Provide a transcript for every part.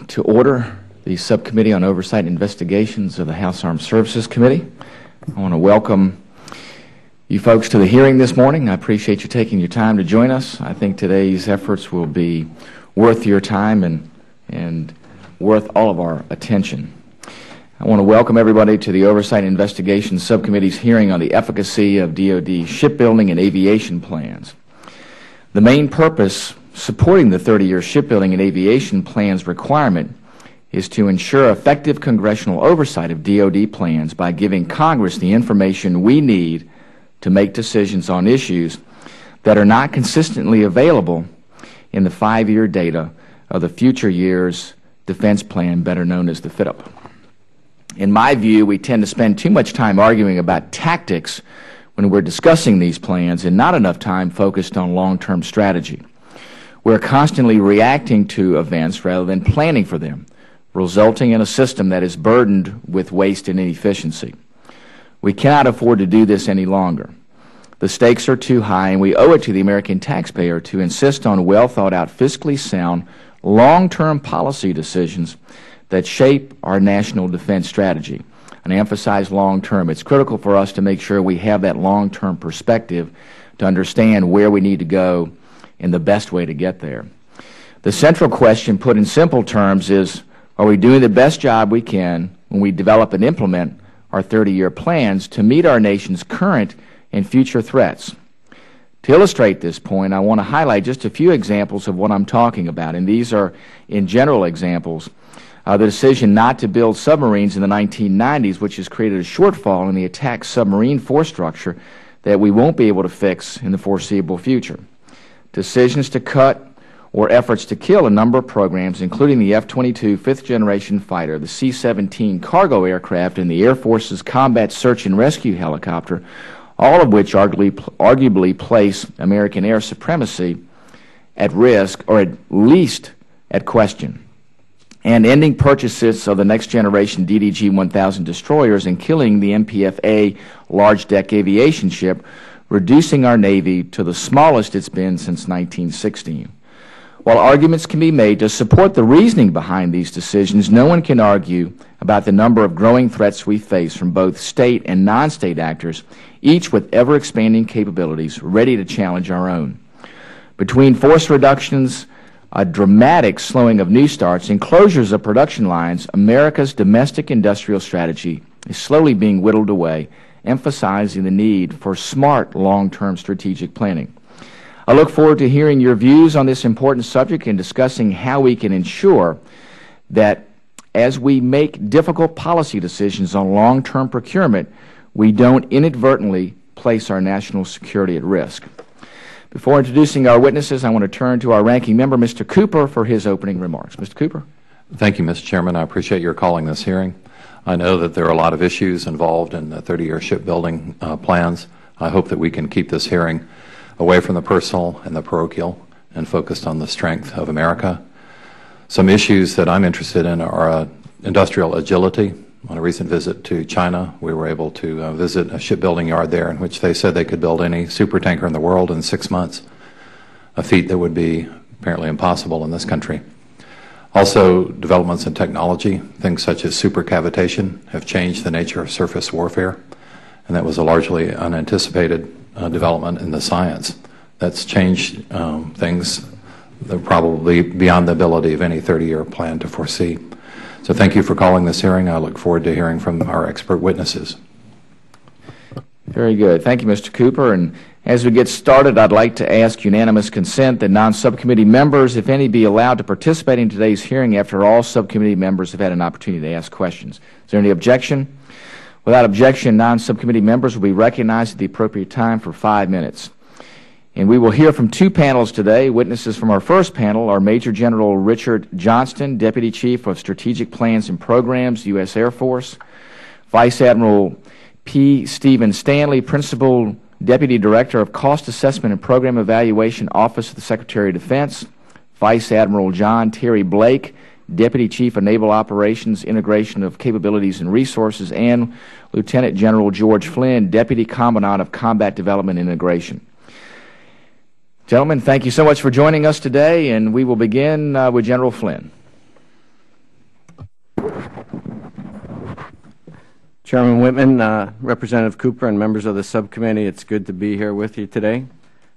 to order the Subcommittee on Oversight and Investigations of the House Armed Services Committee. I want to welcome you folks to the hearing this morning. I appreciate you taking your time to join us. I think today's efforts will be worth your time and worth all of our attention. I want to welcome everybody to the Oversight and Investigations Subcommittee's hearing on the efficacy of DoD shipbuilding and aviation plans. The main purpose supporting the 30-year shipbuilding and aviation plans requirement is to ensure effective congressional oversight of DoD plans by giving Congress the information we need to make decisions on issues that are not consistently available in the 5-year data of the Future Years Defense Plan, better known as the FYDP. In my view, we tend to spend too much time arguing about tactics when we're discussing these plans and not enough time focused on long-term strategy. We're constantly reacting to events rather than planning for them, resulting in a system that is burdened with waste and inefficiency. We cannot afford to do this any longer. The stakes are too high, and we owe it to the American taxpayer to insist on well-thought-out, fiscally sound, long-term policy decisions that shape our national defense strategy. And I emphasize long-term. It's critical for us to make sure we have that long-term perspective to understand where we need to go and the best way to get there. The central question, put in simple terms, is, are we doing the best job we can when we develop and implement our 30-year plans to meet our nation's current and future threats? To illustrate this point, I want to highlight just a few examples of what I'm talking about, and these are, in general, examples. The decision not to build submarines in the 1990s, which has created a shortfall in the attack submarine force structure that we won't be able to fix in the foreseeable future. Decisions to cut or efforts to kill a number of programs, including the F-22 fifth-generation fighter, the C-17 cargo aircraft, and the Air Force's combat search and rescue helicopter, all of which arguably place American air supremacy at risk, or at least at question, and ending purchases of the next-generation DDG-1000 destroyers and killing the MPF-A large-deck aviation ship, reducing our Navy to the smallest it's been since 1916. While arguments can be made to support the reasoning behind these decisions, no one can argue about the number of growing threats we face from both state and non-state actors, each with ever-expanding capabilities ready to challenge our own. Between force reductions, a dramatic slowing of new starts, and closures of production lines, America's domestic industrial strategy is slowly being whittled away, emphasizing the need for smart long-term strategic planning. I look forward to hearing your views on this important subject and discussing how we can ensure that as we make difficult policy decisions on long-term procurement, we don't inadvertently place our national security at risk. Before introducing our witnesses, I want to turn to our ranking member, Mr. Cooper, for his opening remarks. Mr. Cooper. Thank you, Mr. Chairman. I appreciate your calling this hearing. I know that there are a lot of issues involved in the 30-year shipbuilding plans. I hope that we can keep this hearing away from the personal and the parochial and focused on the strength of America. Some issues that I'm interested in are industrial agility. On a recent visit to China, we were able to visit a shipbuilding yard there in which they said they could build any supertanker in the world in 6 months, a feat that would be apparently impossible in this country. Also, developments in technology, things such as supercavitation, have changed the nature of surface warfare, and that was a largely unanticipated development in the science. That's changed things that are probably beyond the ability of any 30-year plan to foresee. So thank you for calling this hearing. I look forward to hearing from our expert witnesses. Very good. Thank you, Mr. Cooper. And as we get started, I'd like to ask unanimous consent that non-subcommittee members, if any, be allowed to participate in today's hearing after all subcommittee members have had an opportunity to ask questions. Is there any objection? Without objection, non-subcommittee members will be recognized at the appropriate time for 5 minutes. And we will hear from 2 panels today. Witnesses from our first panel are Major General Richard Johnston, Deputy Chief of Strategic Plans and Programs, U.S. Air Force; Vice Admiral P. Stephen Stanley, Principal Deputy Director of Cost Assessment and Program Evaluation, Office of the Secretary of Defense; Vice Admiral John Terry Blake, Deputy Chief of Naval Operations, Integration of Capabilities and Resources; and Lieutenant General George Flynn, Deputy Commandant of Combat Development and Integration. Gentlemen, thank you so much for joining us today, and we will begin with General Flynn. Chairman Whitman, Representative Cooper, and members of the subcommittee, it's good to be here with you today.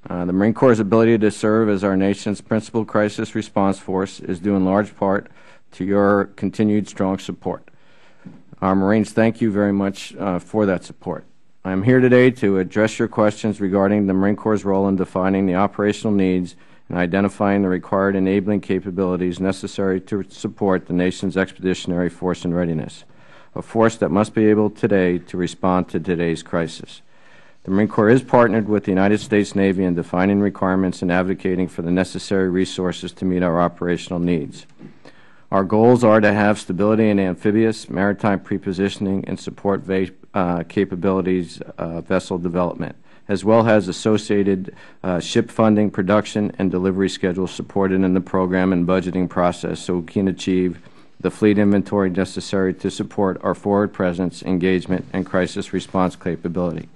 The Marine Corps' ability to serve as our nation's principal crisis response force is due in large part to your continued strong support. Our Marines thank you very much for that support. I am here today to address your questions regarding the Marine Corps' role in defining the operational needs and identifying the required enabling capabilities necessary to support the nation's expeditionary force and readiness, a force that must be able today to respond to today's crisis. The Marine Corps is partnered with the United States Navy in defining requirements and advocating for the necessary resources to meet our operational needs. Our goals are to have stability in amphibious, maritime prepositioning, and support capabilities vessel development, as well as associated ship funding, production, and delivery schedules supported in the program and budgeting process so we can achieve the fleet inventory necessary to support our forward presence, engagement, and crisis response capability.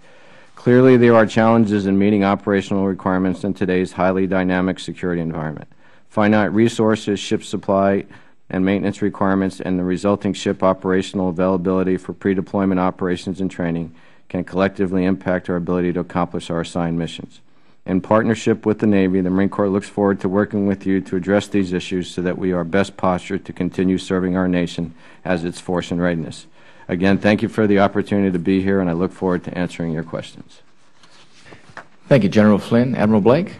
Clearly, there are challenges in meeting operational requirements in today's highly dynamic security environment. Finite resources, ship supply and maintenance requirements, and the resulting ship operational availability for pre-deployment operations and training can collectively impact our ability to accomplish our assigned missions. In partnership with the Navy, the Marine Corps looks forward to working with you to address these issues so that we are best postured to continue serving our nation as its force in readiness. Again, thank you for the opportunity to be here, and I look forward to answering your questions. Thank you, General Flynn. Admiral Blake.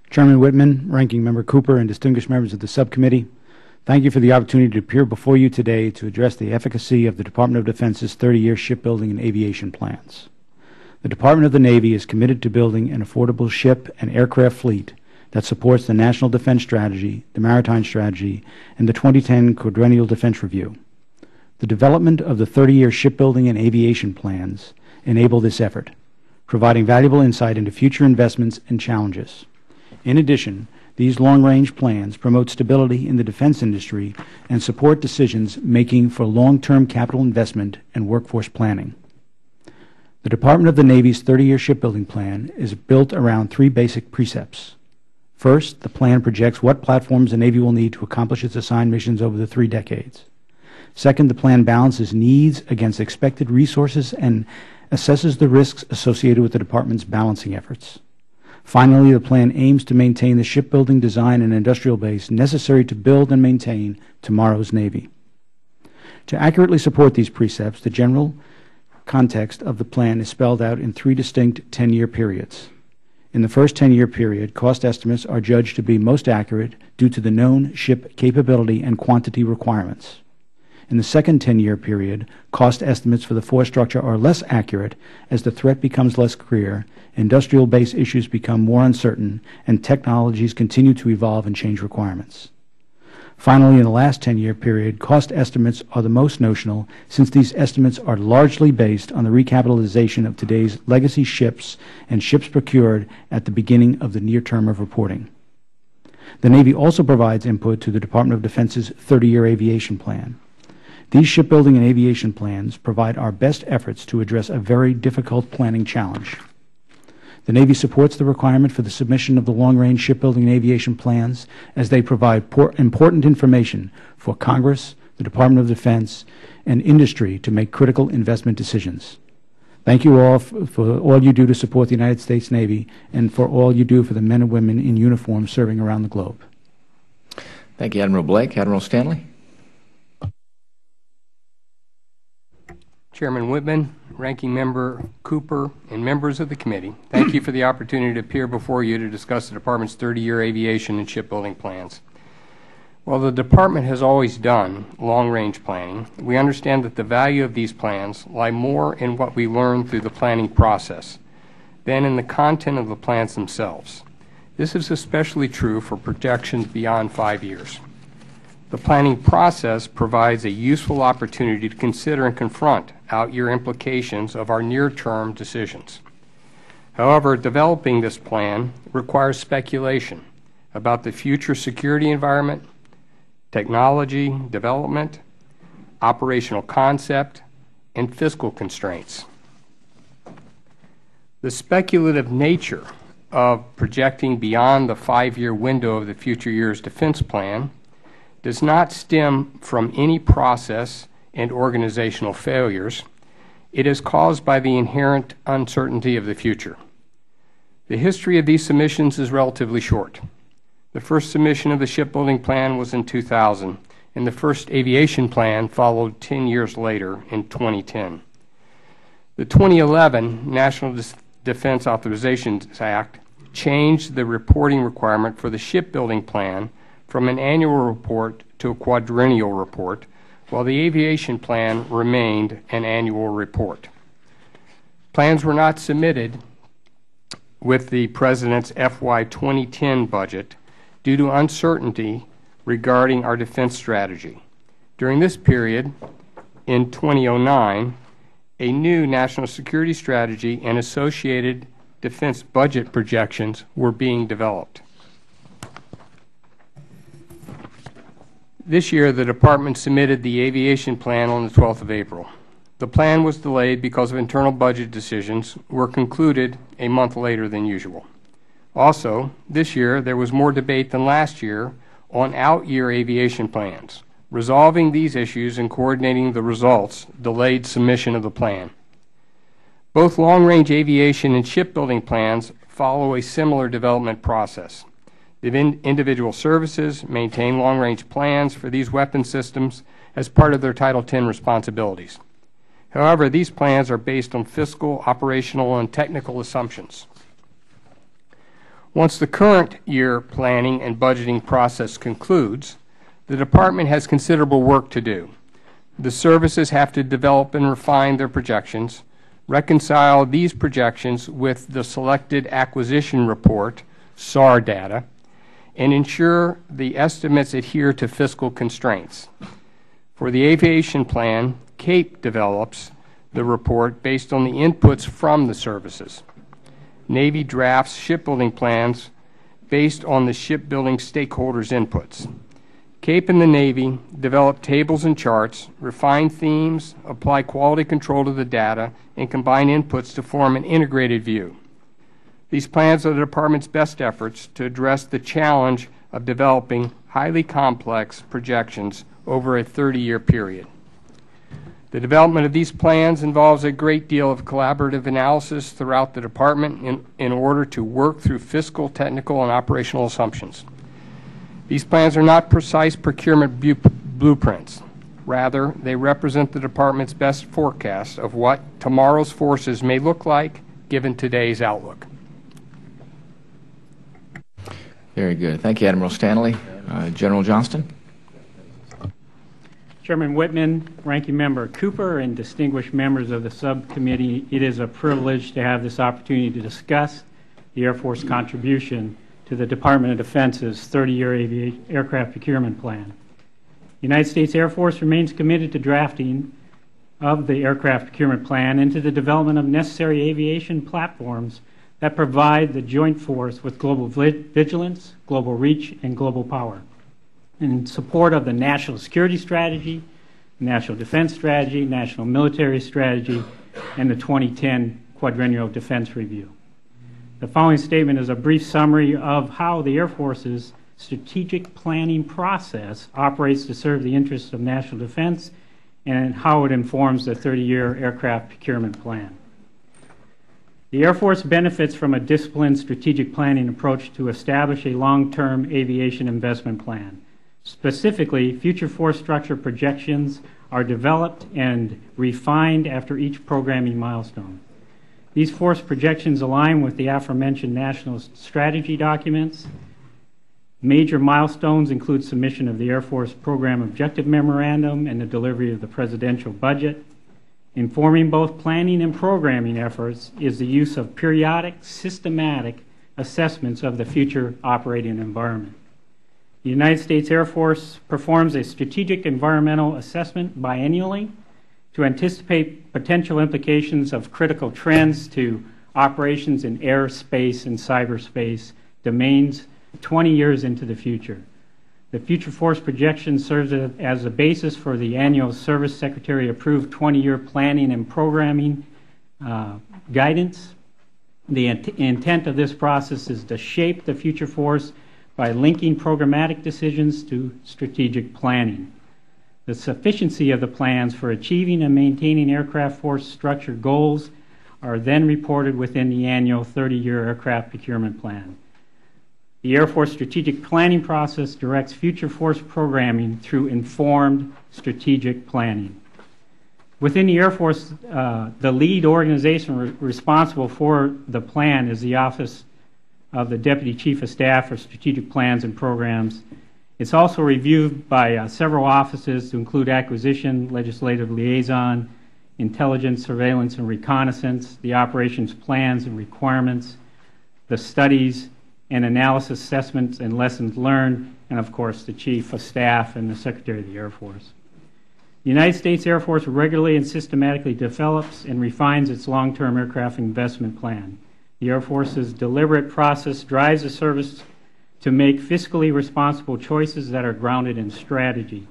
Chairman Whitman, Ranking Member Cooper, and distinguished members of the subcommittee, thank you for the opportunity to appear before you today to address the efficacy of the Department of Defense's 30-year shipbuilding and aviation plans. The Department of the Navy is committed to building an affordable ship and aircraft fleet that supports the National Defense Strategy, the Maritime Strategy, and the 2010 Quadrennial Defense Review. The development of the 30-year shipbuilding and aviation plans enable this effort, providing valuable insight into future investments and challenges. In addition, these long-range plans promote stability in the defense industry and support decisions making for long-term capital investment and workforce planning. The Department of the Navy's 30-year shipbuilding plan is built around three basic precepts. First, the plan projects what platforms the Navy will need to accomplish its assigned missions over the 3 decades. Second, the plan balances needs against expected resources and assesses the risks associated with the Department's balancing efforts. Finally, the plan aims to maintain the shipbuilding design and industrial base necessary to build and maintain tomorrow's Navy. To accurately support these precepts, the general context of the plan is spelled out in 3 distinct 10-year periods. In the first 10-year period, cost estimates are judged to be most accurate due to the known ship capability and quantity requirements. In the second 10-year period, cost estimates for the force structure are less accurate as the threat becomes less clear, industrial base issues become more uncertain, and technologies continue to evolve and change requirements. Finally, in the last 10-year period, cost estimates are the most notional since these estimates are largely based on the recapitalization of today's legacy ships and ships procured at the beginning of the near term of reporting. The Navy also provides input to the Department of Defense's 30-year aviation plan. These shipbuilding and aviation plans provide our best efforts to address a very difficult planning challenge. The Navy supports the requirement for the submission of the long-range shipbuilding and aviation plans as they provide important information for Congress, the Department of Defense, and industry to make critical investment decisions. Thank you all for all you do to support the United States Navy and for all you do for the men and women in uniform serving around the globe. Thank you, Admiral Blake. Admiral Stanley. Chairman Whitman, Ranking Member Cooper, and members of the committee, thank you for the opportunity to appear before you to discuss the Department's 30-year aviation and shipbuilding plans. While the Department has always done long-range planning, we understand that the value of these plans lie more in what we learn through the planning process than in the content of the plans themselves. This is especially true for projections beyond 5 years. The planning process provides a useful opportunity to consider and confront out-year implications of our near-term decisions. However, developing this plan requires speculation about the future security environment, technology development, operational concept, and fiscal constraints. The speculative nature of projecting beyond the 5-year window of the future year's defense plan does not stem from any process and organizational failures, it is caused by the inherent uncertainty of the future. The history of these submissions is relatively short. The first submission of the shipbuilding plan was in 2000, and the first aviation plan followed 10 years later in 2010. The 2011 National Defense Authorization Act changed the reporting requirement for the shipbuilding plan from an annual report to a quadrennial report, while the aviation plan remained an annual report. Plans were not submitted with the President's FY 2010 budget due to uncertainty regarding our defense strategy. During this period, in 2009, a new national security strategy and associated defense budget projections were being developed. This year, the Department submitted the aviation plan on the 12th of April. The plan was delayed because of internal budget decisions were concluded a month later than usual. Also, this year, there was more debate than last year on out-year aviation plans. Resolving these issues and coordinating the results delayed submission of the plan. Both long-range aviation and shipbuilding plans follow a similar development process. The individual services maintain long-range plans for these weapon systems as part of their Title X responsibilities. However, these plans are based on fiscal, operational, and technical assumptions. Once the current year planning and budgeting process concludes, the Department has considerable work to do. The services have to develop and refine their projections, reconcile these projections with the Selected Acquisition Report, SAR data, and ensure the estimates adhere to fiscal constraints. For the aviation plan, CAPE develops the report based on the inputs from the services. Navy drafts shipbuilding plans based on the shipbuilding stakeholders' inputs. CAPE and the Navy develop tables and charts, refine themes, apply quality control to the data, and combine inputs to form an integrated view. These plans are the Department's best efforts to address the challenge of developing highly complex projections over a 30-year period. The development of these plans involves a great deal of collaborative analysis throughout the Department in order to work through fiscal, technical, and operational assumptions. These plans are not precise procurement blueprints. Rather, they represent the Department's best forecast of what tomorrow's forces may look like given today's outlook. Very good. Thank you, Admiral Stanley. General Johnston. Chairman Whitman, Ranking Member Cooper, and distinguished members of the subcommittee, it is a privilege to have this opportunity to discuss the Air Force contribution to the Department of Defense's 30-year aircraft procurement plan. The United States Air Force remains committed to drafting of the aircraft procurement plan and to the development of necessary aviation platforms that provide the joint force with global vigilance, global reach, and global power. In support of the National Security Strategy, National Defense Strategy, National Military Strategy, and the 2010 Quadrennial Defense Review. The following statement is a brief summary of how the Air Force's strategic planning process operates to serve the interests of national defense and how it informs the 30-year aircraft procurement plan. The Air Force benefits from a disciplined strategic planning approach to establish a long-term aviation investment plan. Specifically, future force structure projections are developed and refined after each programming milestone. These force projections align with the aforementioned national strategy documents. Major milestones include submission of the Air Force Program Objective Memorandum and the delivery of the presidential budget. Informing both planning and programming efforts is the use of periodic, systematic assessments of the future operating environment. The United States Air Force performs a strategic environmental assessment biennially to anticipate potential implications of critical trends to operations in air, space, and cyberspace domains 20 years into the future. The Future Force projection serves as a basis for the annual Service Secretary approved 20-year planning and programming guidance. The intent of this process is to shape the Future Force by linking programmatic decisions to strategic planning. The sufficiency of the plans for achieving and maintaining aircraft force structure goals are then reported within the annual 30-year aircraft procurement plan. The Air Force strategic planning process directs future force programming through informed strategic planning. Within the Air Force, the lead organization responsible for the plan is the Office of the Deputy Chief of Staff for Strategic Plans and Programs. It's also reviewed by several offices to include Acquisition, Legislative Liaison, Intelligence, Surveillance, and Reconnaissance, the Operations Plans and Requirements, the Studies and Analysis Assessments and Lessons Learned, and of course the Chief of Staff and the Secretary of the Air Force. The United States Air Force regularly and systematically develops and refines its long-term aircraft investment plan. The Air Force's deliberate process drives the service to make fiscally responsible choices that are grounded in strategy.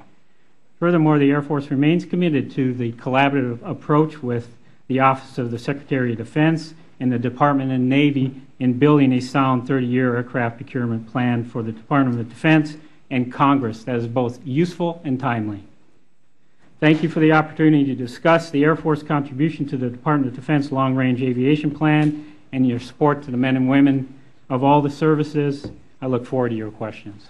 Furthermore, the Air Force remains committed to the collaborative approach with the Office of the Secretary of Defense and the Department of the Navy in building a sound 30-year aircraft procurement plan for the Department of Defense and Congress that is both useful and timely. Thank you for the opportunity to discuss the Air Force contribution to the Department of Defense Long-Range Aviation Plan and your support to the men and women of all the services. I look forward to your questions.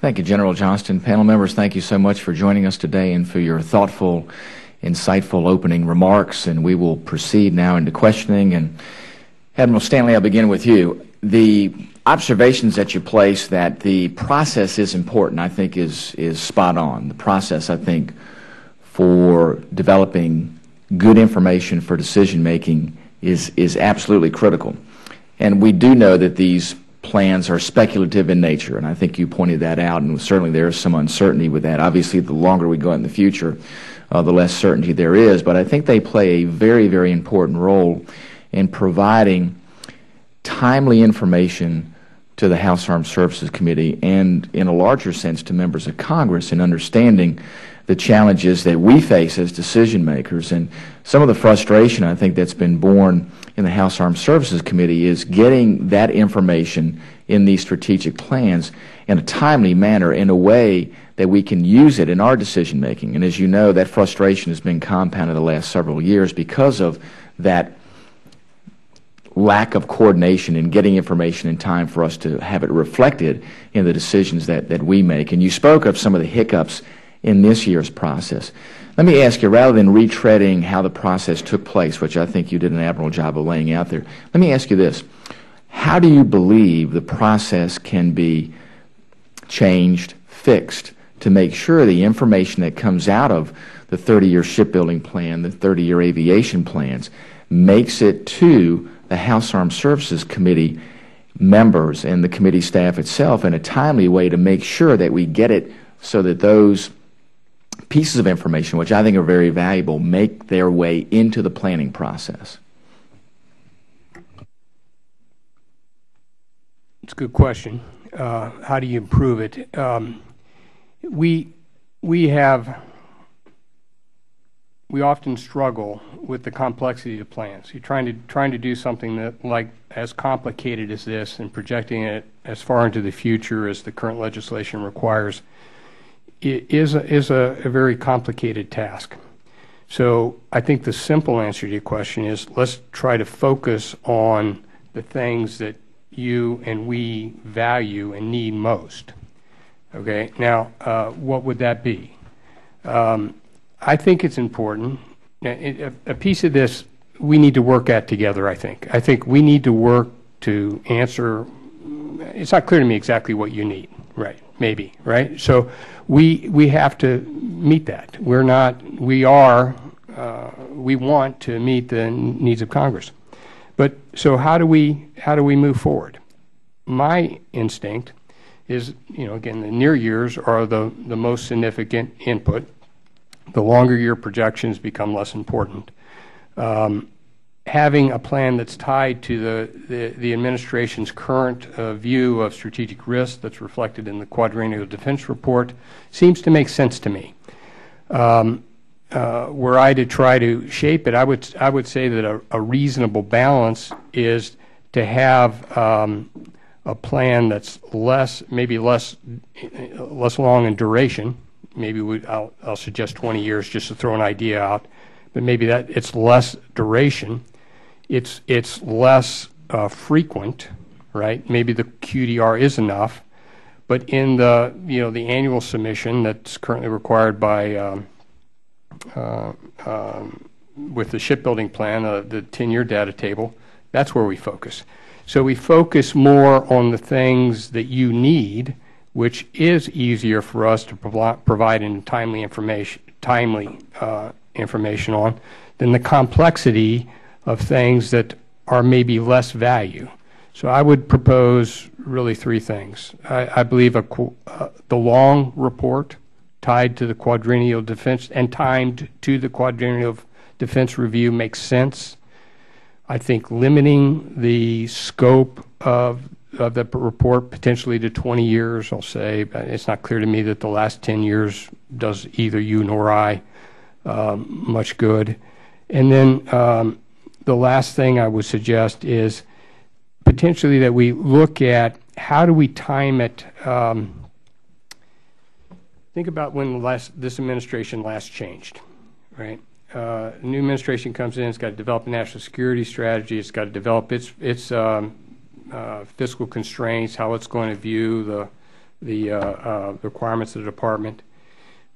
Thank you, General Johnston. Panel members, thank you so much for joining us today and for your thoughtful, insightful opening remarks. And we will proceed now into questioning. And Admiral Stanley, I'll begin with you. The observations that you place that the process is important, I think, is spot on. The process, I think, for developing good information for decision making is absolutely critical. And we do know that these plans are speculative in nature, and I think you pointed that out, and certainly there is some uncertainty with that. Obviously, the longer we go in the future, the less certainty there is, but I think they play a very, very important role in providing timely information to the House Armed Services Committee and, in a larger sense, to members of Congress in understanding the challenges that we face as decision makers. And some of the frustration, I think, that's been born in the House Armed Services Committee is getting that information in these strategic plans in a timely manner, in a way that we can use it in our decision making. And as you know, that frustration has been compounded the last several years because of that lack of coordination in getting information in time for us to have it reflected in the decisions that we make. And you spoke of some of the hiccups in this year's process. Let me ask you, rather than retreading how the process took place, which I think you did an admirable job of laying out there, let me ask you this. How do you believe the process can be changed, fixed, to make sure the information that comes out of the 30-year shipbuilding plan, the 30-year aviation plans, makes it to the House Armed Services Committee members and the committee staff itself in a timely way to make sure that we get it so that those pieces of information, which I think are very valuable, make their way into the planning process? It's a good question. How do you improve it? We often struggle with the complexity of plans. You're trying to do something that, like, as complicated as this and projecting it as far into the future as the current legislation requires is a very complicated task. So I think the simple answer to your question is, let's try to focus on the things that you and we value and need most. Okay, now what would that be? I think it's important. A piece of this we need to work at together, I think. I think we need to work to answer. It's not clear to me exactly what you need, right? Maybe, right? So we have to meet that. We want to meet the needs of Congress. But so how do we move forward? My instinct is, again, the near years are the most significant input. The longer year projections become less important. Having a plan that's tied to the administration's current view of strategic risk that's reflected in the Quadrennial Defense Report seems to make sense to me. Were I to try to shape it, I would say that a reasonable balance is to have a plan that's maybe less long in duration, maybe I'll suggest 20 years just to throw an idea out, but maybe that it's less duration, it's less frequent, right? Maybe the QDR is enough, but in the the annual submission that's currently required by with the shipbuilding plan, the 10-year data table, that's where we focus. So we focus more on the things that you need, which is easier for us to provide in timely information on, than the complexity of things that are maybe less value. So I would propose really three things. I believe the long report tied to the quadrennial defense and timed to the quadrennial defense review makes sense. I think limiting the scope of the report potentially to 20 years, I'll say, but it's not clear to me that the last 10 years does either you nor I much good. And then the last thing I would suggest is potentially that we look at how do we time it. Think about when this administration last changed, right? New administration comes in, it's got to develop a national security strategy, it's got to develop its fiscal constraints, how it's going to view the requirements of the department.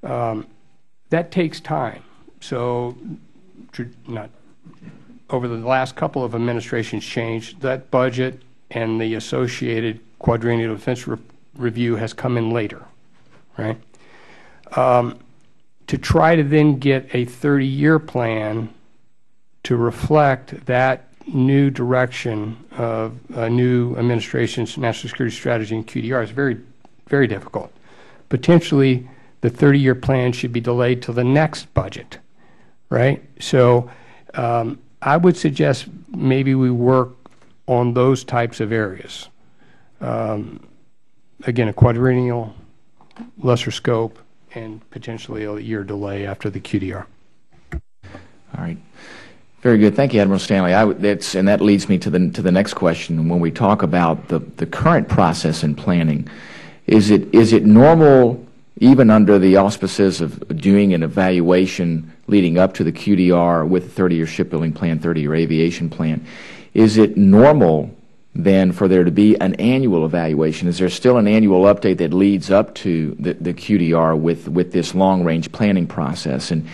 That takes time. So over the last couple of administrations changed, that budget and the associated quadrennial defense review has come in later, right? To try to then get a 30-year plan to reflect that new direction of a new administration's national security strategy and QDR is very, very difficult. Potentially, the 30-year plan should be delayed till the next budget, right? So I would suggest maybe we work on those types of areas. Again, a quadrennial, lesser scope, and potentially a year delay after the QDR. All right. Very good. Thank you, Admiral Stanley. And that leads me to the next question. When we talk about the current process in planning, is it normal, even under the auspices of doing an evaluation leading up to the QDR with the 30-year shipbuilding plan, 30-year aviation plan, is it normal then for there to be an annual evaluation? Is there still an annual update that leads up to the QDR with this long-range planning process? And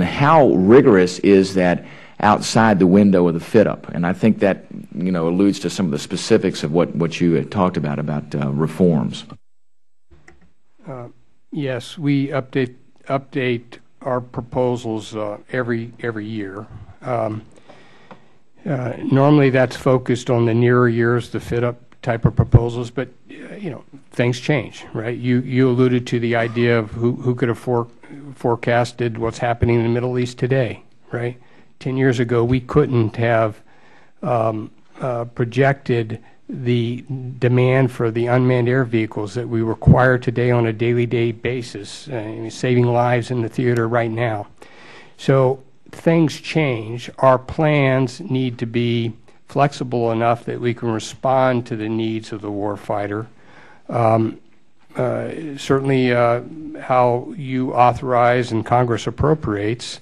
how rigorous is that outside the window of the fit-up? And I think that alludes to some of the specifics of what you had talked about reforms. Yes, we update our proposals every year. Normally that's focused on the nearer years, the fit-up type of proposals, but things change, right? You alluded to the idea of who could have forecasted what's happening in the Middle East today, right? 10 years ago, we couldn't have projected the demand for the unmanned air vehicles that we require today on a daily basis, saving lives in the theater right now. So things change. Our plans need to be flexible enough that we can respond to the needs of the warfighter. Certainly how you authorize and Congress appropriates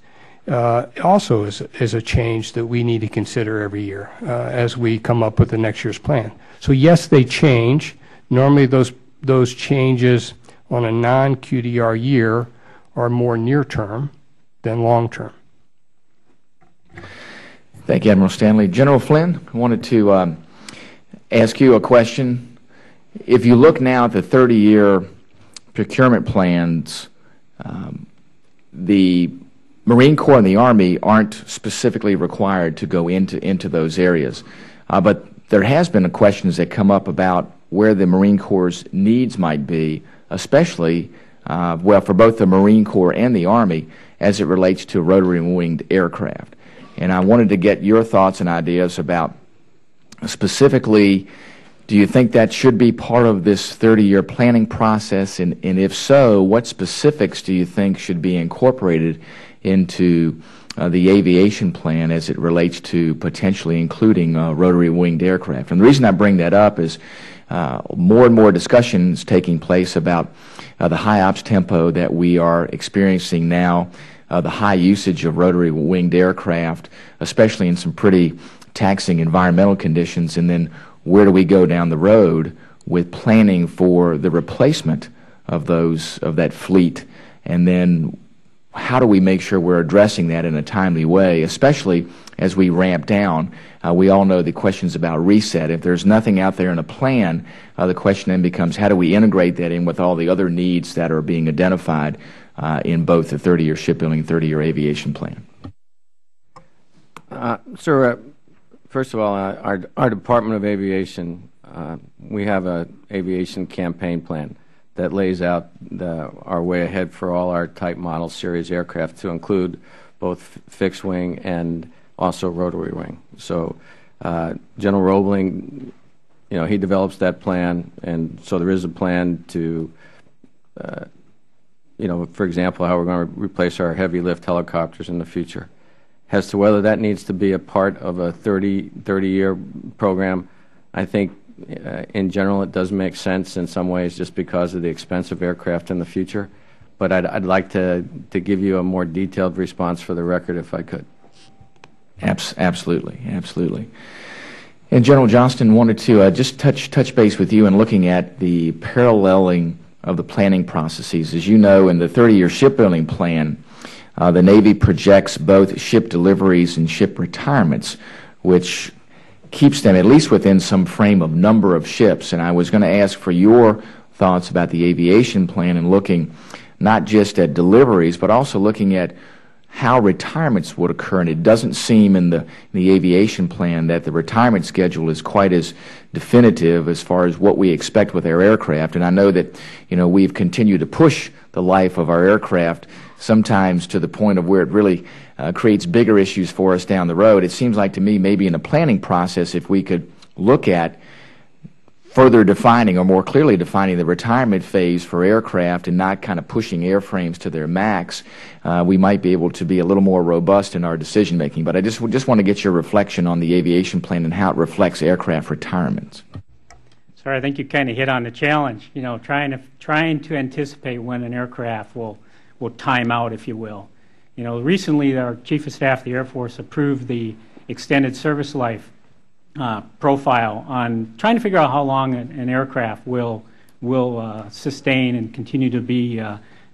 also is a change that we need to consider every year as we come up with the next year's plan. So yes, they change. Normally those changes on a non-QDR year are more near-term than long-term. Thank you, Admiral Stanley. General Flynn, I wanted to ask you a question. If you look now at the 30-year procurement plans, the Marine Corps and the Army aren't specifically required to go into those areas. But there has been questions that come up about where the Marine Corps' needs might be, especially, for both the Marine Corps and the Army as it relates to rotary-winged aircraft. And I wanted to get your thoughts and ideas about specifically, do you think that should be part of this 30-year planning process? And if so, what specifics do you think should be incorporated into the aviation plan as it relates to potentially including rotary-winged aircraft? And the reason I bring that up is more and more discussions taking place about the high ops tempo that we are experiencing now, the high usage of rotary winged aircraft, especially in some pretty taxing environmental conditions, and then where do we go down the road with planning for the replacement of that fleet, and then how do we make sure we're addressing that in a timely way, especially as we ramp down. We all know the questions about reset. If there's nothing out there in a plan, the question then becomes how do we integrate that in with all the other needs that are being identified in both the 30-year shipbuilding and 30-year aviation plan. Sir, first of all, our Department of Aviation, we have an aviation campaign plan that lays out our way ahead for all our type model series aircraft, to include both fixed wing and also rotary wing. So General Roebling, he develops that plan, and so there is a plan to, for example, how we're going to replace our heavy lift helicopters in the future. As to whether that needs to be a part of a 30-year program, I think in general it does make sense in some ways just because of the expense of aircraft in the future. But I'd like to give you a more detailed response for the record if I could. Absolutely, absolutely. And General Johnston, wanted to just touch base with you in looking at the paralleling of the planning processes. As you know, in the 30-year shipbuilding plan, the Navy projects both ship deliveries and ship retirements, which keeps them at least within some frame of number of ships. And I was going to ask for your thoughts about the aviation plan and looking not just at deliveries, but also looking at how retirements would occur. And it doesn't seem in the aviation plan that the retirement schedule is quite as definitive as far as what we expect with our aircraft. And I know that we've continued to push the life of our aircraft, sometimes to the point of where it really creates bigger issues for us down the road. It seems like to me maybe in the planning process, if we could look at further defining or more clearly defining the retirement phase for aircraft and not kind of pushing airframes to their max, we might be able to be a little more robust in our decision making. But I just want to get your reflection on the aviation plan and how it reflects aircraft retirements. Sir, I think you kind of hit on the challenge, trying to anticipate when an aircraft will time out, if you will. Recently our Chief of Staff of the Air Force approved the extended service life profile on trying to figure out how long an aircraft will sustain and continue to be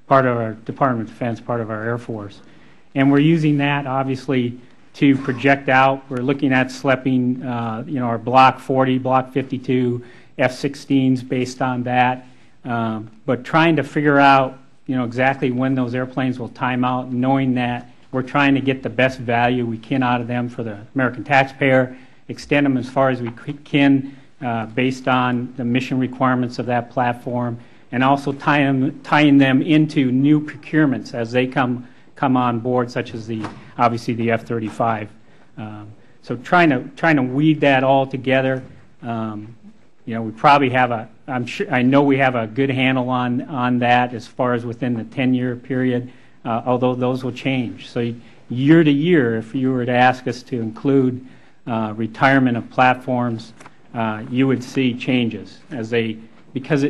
part of our Department of Defense, part of our Air Force. And we're using that, obviously, to project out. We're looking at schlepping, our Block 40, Block 52, F-16s based on that, but trying to figure out exactly when those airplanes will time out, knowing that we're trying to get the best value we can out of them for the American taxpayer, extend them as far as we can based on the mission requirements of that platform, and also tying them into new procurements as they come on board, such as obviously the F-35. So trying to weed that all together. We probably have I know we have a good handle on that as far as within the 10-year period, although those will change. So year to year, if you were to ask us to include retirement of platforms, you would see changes because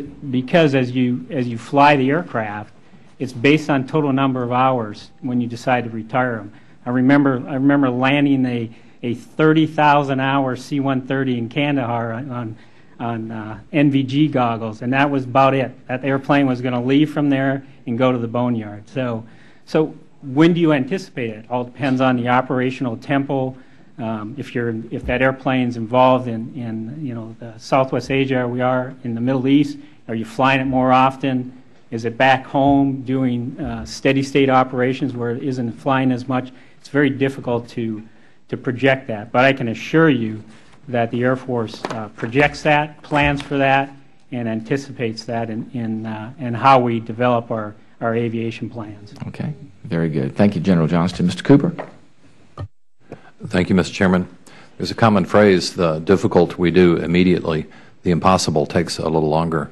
as you fly the aircraft, it's based on total number of hours when you decide to retire them. I remember landing a 30,000-hour C-130 in Kandahar on NVG goggles, and that was about it. That airplane was going to leave from there and go to the boneyard. So when do you anticipate it? All depends on the operational tempo. If that airplane's involved in the Southwest Asia, we are in the Middle East, are you flying it more often? Is it back home doing steady state operations where it isn't flying as much? It's very difficult to project that, but I can assure you that the Air Force projects that, plans for that, and anticipates that in how we develop our aviation plans. Okay, very good. Thank you, General Johnston. Mr. Cooper? Thank you, Mr. Chairman. There's a common phrase, the difficult we do immediately, the impossible takes a little longer.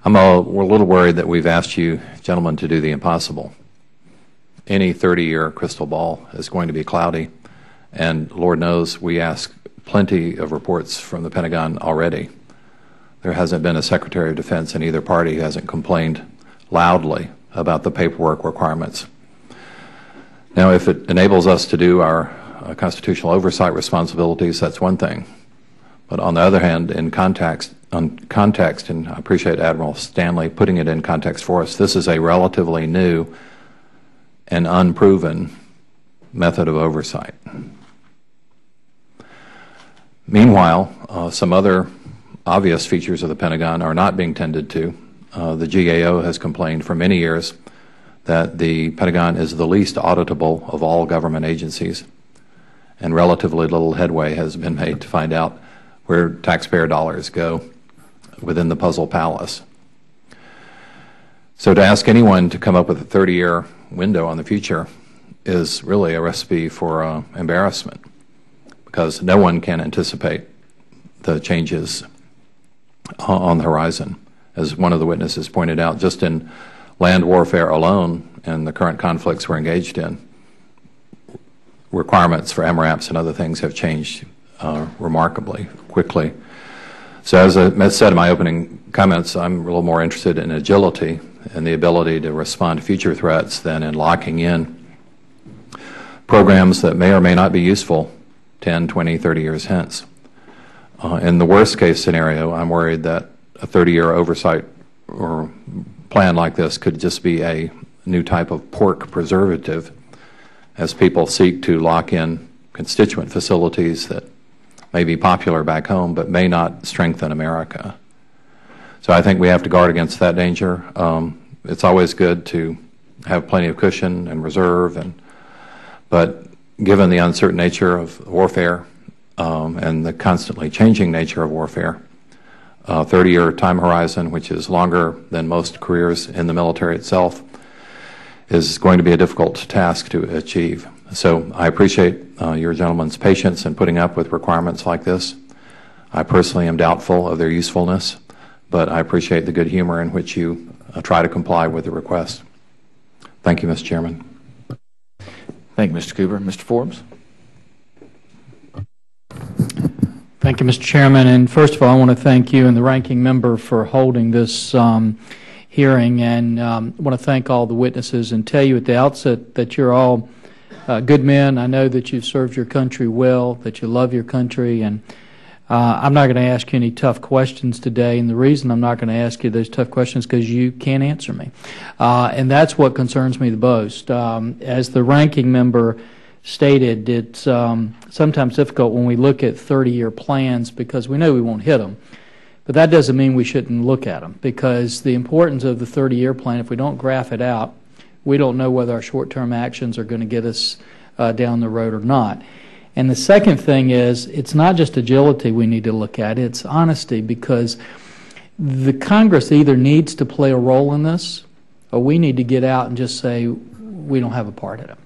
We're a little worried that we've asked you, gentlemen, to do the impossible. Any 30-year crystal ball is going to be cloudy, and Lord knows we ask plenty of reports from the Pentagon already. there hasn't been a Secretary of Defense in either party who hasn't complained loudly about the paperwork requirements. Now, if it enables us to do our constitutional oversight responsibilities, that's one thing. But on the other hand, in context, and I appreciate Admiral Stanley putting it in context for us, this is a relatively new and unproven method of oversight. Meanwhile, some other obvious features of the Pentagon are not being tended to. The GAO has complained for many years that the Pentagon is the least auditable of all government agencies, and relatively little headway has been made to find out where taxpayer dollars go within the puzzle palace. So to ask anyone to come up with a 30-year window on the future is really a recipe for embarrassment, because no one can anticipate the changes on the horizon. As one of the witnesses pointed out, just in land warfare alone and the current conflicts we're engaged in, requirements for MRAPs and other things have changed remarkably quickly. So as I said in my opening comments, I'm a little more interested in agility and the ability to respond to future threats than in locking in programs that may or may not be useful 10, 20, 30 years hence. In the worst case scenario, I'm worried that a 30-year oversight or plan like this could just be a new type of pork preservative as people seek to lock in constituent facilities that may be popular back home but may not strengthen America. So I think we have to guard against that danger. It's always good to have plenty of cushion and reserve, but given the uncertain nature of warfare and the constantly changing nature of warfare, 30-year time horizon, which is longer than most careers in the military itself, is going to be a difficult task to achieve. So I appreciate your gentlemen's patience in putting up with requirements like this. I personally am doubtful of their usefulness, but I appreciate the good humor in which you try to comply with the request. Thank you, Mr. Chairman. Thank you, Mr. Cooper. Mr. Forbes. Thank you, Mr. Chairman. And first of all, I want to thank you and the ranking member for holding this hearing, and I want to thank all the witnesses and tell you at the outset that you're all good men. I know that you've served your country well, that you love your country, and I'm not going to ask you any tough questions today, and the reason I'm not going to ask you those tough questions is because you can't answer me. And that's what concerns me the most. As the ranking member stated, it's sometimes difficult when we look at 30-year plans because we know we won't hit them. But that doesn't mean we shouldn't look at them, because the importance of the 30-year plan, if we don't graph it out, we don't know whether our short-term actions are going to get us down the road or not. And the second thing is, it's not just agility we need to look at, it's honesty, because the Congress either needs to play a role in this, or we need to get out and just say we don't have a part in it.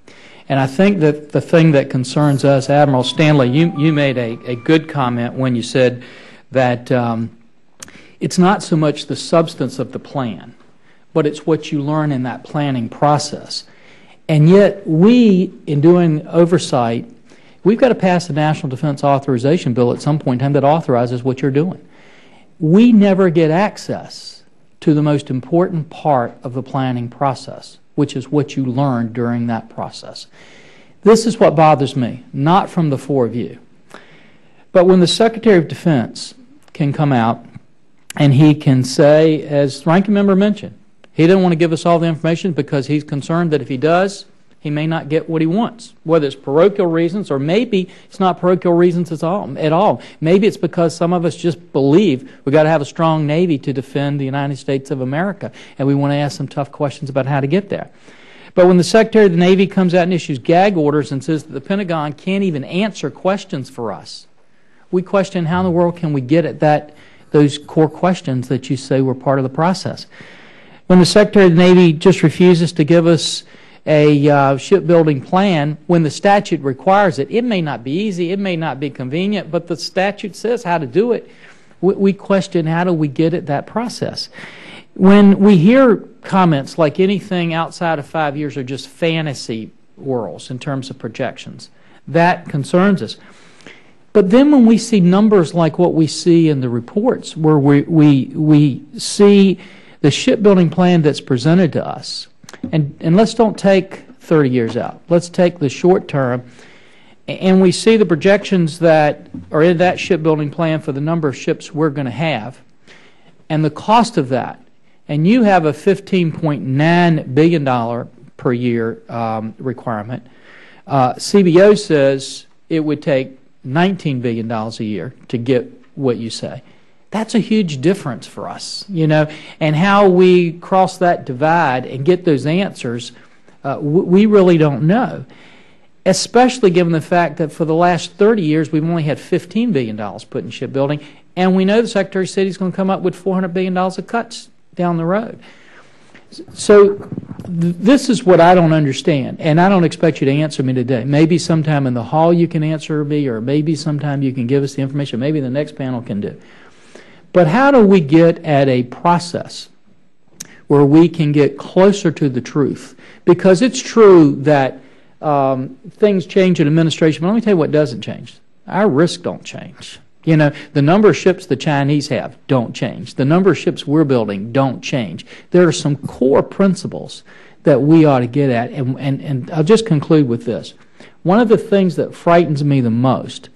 And I think that the thing that concerns us, Admiral Stanley, you made a good comment when you said that it's not so much the substance of the plan, but it's what you learn in that planning process. And yet we, in doing oversight, we've got to pass the National Defense Authorization Bill at some point in time that authorizes what you're doing. We never get access to the most important part of the planning process, which is what you learn during that process. This is what bothers me, not from the four of you. But when the Secretary of Defense can come out and he can say, as the ranking member mentioned, he doesn't want to give us all the information because he's concerned that if he does, he may not get what he wants, whether it's parochial reasons or maybe it's not parochial reasons at all. Maybe it's because some of us just believe we've got to have a strong Navy to defend the United States of America, and we want to ask some tough questions about how to get there. But when the Secretary of the Navy comes out and issues gag orders and says that the Pentagon can't even answer questions for us, we question how in the world can we get at those core questions that you say were part of the process. When the Secretary of the Navy just refuses to give us a shipbuilding plan when the statute requires it, it may not be easy, it may not be convenient, but the statute says how to do it. We question how do we get at that process. When we hear comments like anything outside of 5 years are just fantasy worlds in terms of projections, that concerns us. But then when we see numbers like what we see in the reports, where we see the shipbuilding plan that's presented to us, and let's don't take 30 years out. Let's take the short term, and we see the projections that are in that shipbuilding plan for the number of ships we're going to have, and the cost of that. And you have a $15.9 billion per year requirement. CBO says it would take $19 billion a year to get what you say. That's a huge difference for us, you know, and how we cross that divide and get those answers, we really don't know, especially given the fact that for the last 30 years we've only had $15 billion put in shipbuilding, and we know the Secretary of State is going to come up with $400 billion of cuts down the road. So this is what I don't understand, and I don't expect you to answer me today. Maybe sometime in the hall you can answer me, or maybe sometime you can give us the information. Maybe the next panel can do. But how do we get at a process where we can get closer to the truth? Because it's true that things change in administration, but let me tell you what doesn't change. Our risks don't change. You know, the number of ships the Chinese have don't change. The number of ships we're building don't change. There are some core principles that we ought to get at, and I'll just conclude with this. One of the things that frightens me the most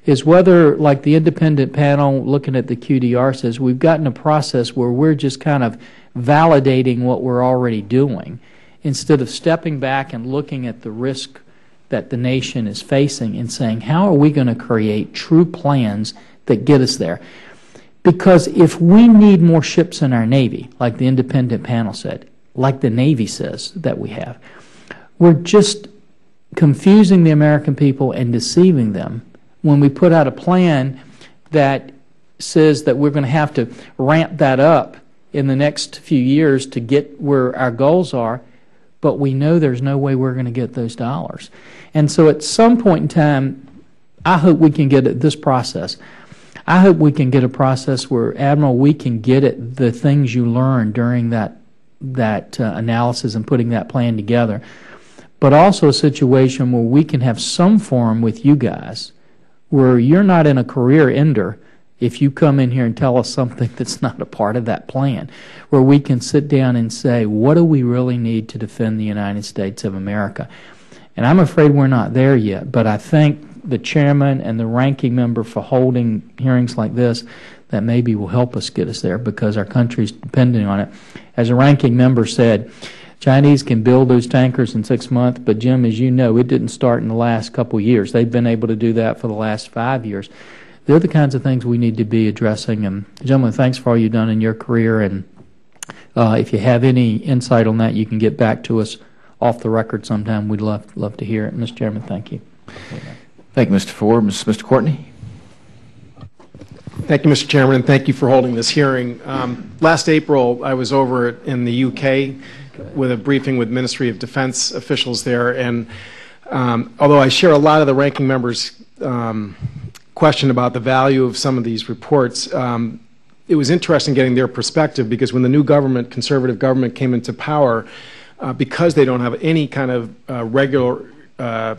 is whether, like the independent panel looking at the QDR says, we've gotten a process where we're just kind of validating what we're already doing instead of stepping back and looking at the risk that the nation is facing and saying, how are we going to create true plans that get us there? Because if we need more ships in our Navy, like the independent panel said, like the Navy says that we have, we're just confusing the American people and deceiving them when we put out a plan that says that we're going to have to ramp that up in the next few years to get where our goals are, but we know there's no way we're going to get those dollars. And so at some point in time, I hope we can get at this process. I hope we can get a process where, Admiral, we can get at the things you learned during that analysis and putting that plan together, but also a situation where we can have some forum with you guys where you're not in a career ender if you come in here and tell us something that's not a part of that plan, where we can sit down and say, what do we really need to defend the United States of America? And I'm afraid we're not there yet, but I thank the chairman and the ranking member for holding hearings like this that maybe will help us get us there, because our country's depending on it. As a ranking member said, Chinese can build those tankers in 6 months, but Jim, as you know, it didn't start in the last couple of years. They've been able to do that for the last 5 years. They're the kinds of things we need to be addressing. And gentlemen, thanks for all you've done in your career. And if you have any insight on that, you can get back to us off the record sometime. We'd love to hear it. Mr. Chairman, thank you. Thank you, Mr. Ford. Mr. Courtney. Thank you, Mr. Chairman, and thank you for holding this hearing. Last April, I was over in the UK with a briefing with Ministry of Defense officials there, and although I share a lot of the ranking members' question about the value of some of these reports, it was interesting getting their perspective, because when the new government, conservative government, came into power, because they don't have any kind of regular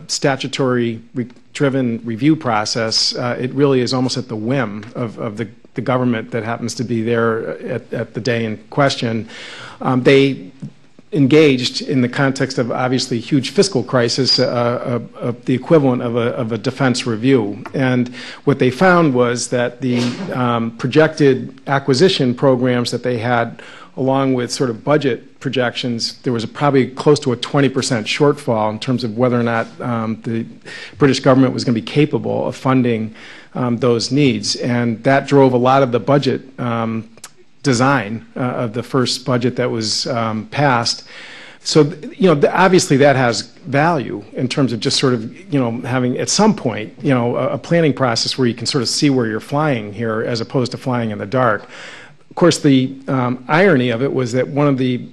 statutory-driven review process, it really is almost at the whim of the government that happens to be there at the day in question. They engaged in the context of obviously huge fiscal crisis, the equivalent of a defense review. And what they found was that the projected acquisition programs that they had, along with sort of budget projections, there was probably close to a 20% shortfall in terms of whether or not the British government was going to be capable of funding those needs. And that drove a lot of the budget design of the first budget that was passed. So, obviously that has value in terms of just sort of, having at some point, a planning process where you can sort of see where you're flying here as opposed to flying in the dark. Of course, the irony of it was that one of the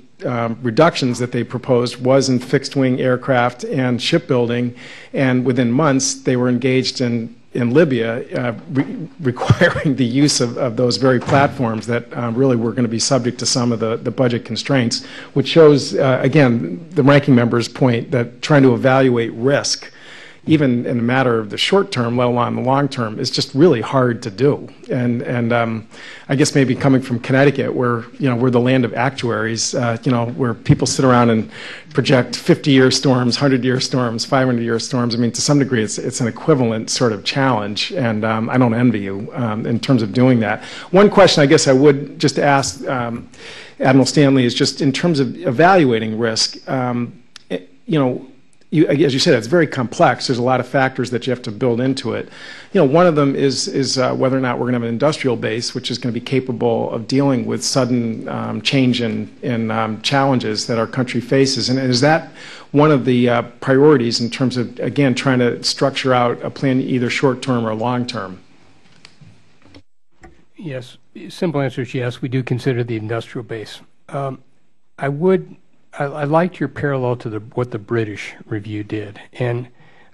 reductions that they proposed was in fixed-wing aircraft and shipbuilding, and within months they were engaged in Libya, requiring the use of those very platforms that really were going to be subject to some of the budget constraints, which shows, again, the ranking member's point that trying to evaluate risk even in a matter of the short term, let alone the long term, is just really hard to do. And I guess maybe coming from Connecticut, where we're the land of actuaries, where people sit around and project 50-year storms, 100-year storms, 500-year storms. I mean, to some degree, it's an equivalent sort of challenge, and I don't envy you in terms of doing that. One question I guess I would just ask Admiral Stanley is just in terms of evaluating risk. As you said, it's very complex. There's a lot of factors that you have to build into it. One of them is whether or not we're going to have an industrial base which is going to be capable of dealing with sudden change in challenges that our country faces. And is that one of the priorities in terms of, again, trying to structure out a plan either short-term or long-term? Yes. Simple answer is yes. We do consider the industrial base. I liked your parallel to what the British review did, and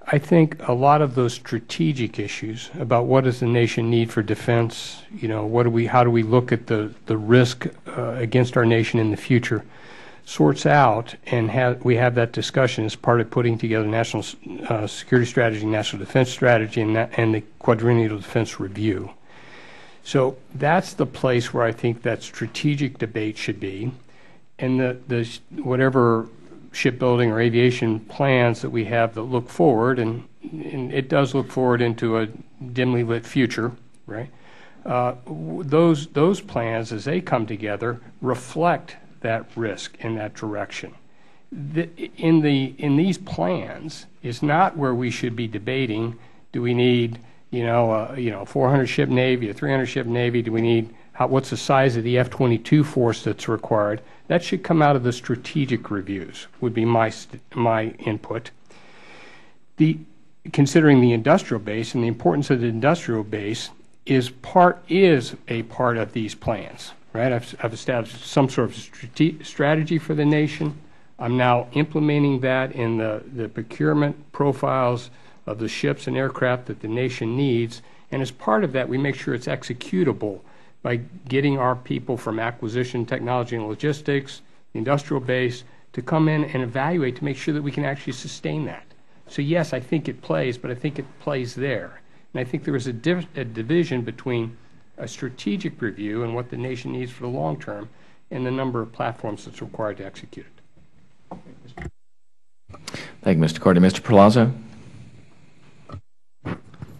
I think a lot of those strategic issues about what does the nation need for defense, how do we look at the risk against our nation in the future, sorts out, and we have that discussion as part of putting together national security strategy, national defense strategy, and the quadrennial defense review. So that's the place where I think that strategic debate should be. And the whatever shipbuilding or aviation plans that we have that look forward, and it does look forward into a dimly lit future, right? Those plans, as they come together, reflect that risk in that direction. In these plans is not where we should be debating. Do we need 400 ship Navy, a 300 ship Navy? Do we need what's the size of the F-22 force that's required? That should come out of the strategic reviews, would be my input. Considering the industrial base and the importance of the industrial base is a part of these plans, right? I've established some sort of strategy for the nation. I'm now implementing that in the procurement profiles of the ships and aircraft that the nation needs, and as part of that, we make sure it's executable by getting our people from acquisition, technology, and logistics, the industrial base, to come in and evaluate to make sure that we can actually sustain that. So yes, I think it plays, but I think it plays there. And I think there is a division between a strategic review and what the nation needs for the long term and the number of platforms that's required to execute it. Thank you, Mr. Cordy. Mr. Perlazzo?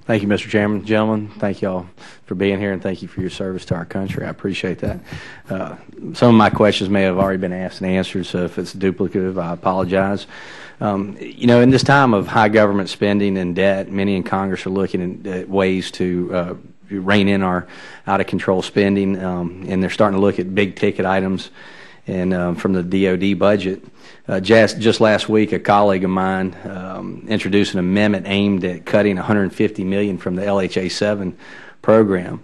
Thank you, Mr. Chairman. Gentlemen, thank you all for being here, and thank you for your service to our country. I appreciate that. Some of my questions may have already been asked and answered, so if it's duplicative, I apologize. In this time of high government spending and debt, many in Congress are looking at ways to rein in our out-of-control spending, and they're starting to look at big-ticket items and from the DoD budget. Just last week, a colleague of mine introduced an amendment aimed at cutting $150 million from the LHA 7 program.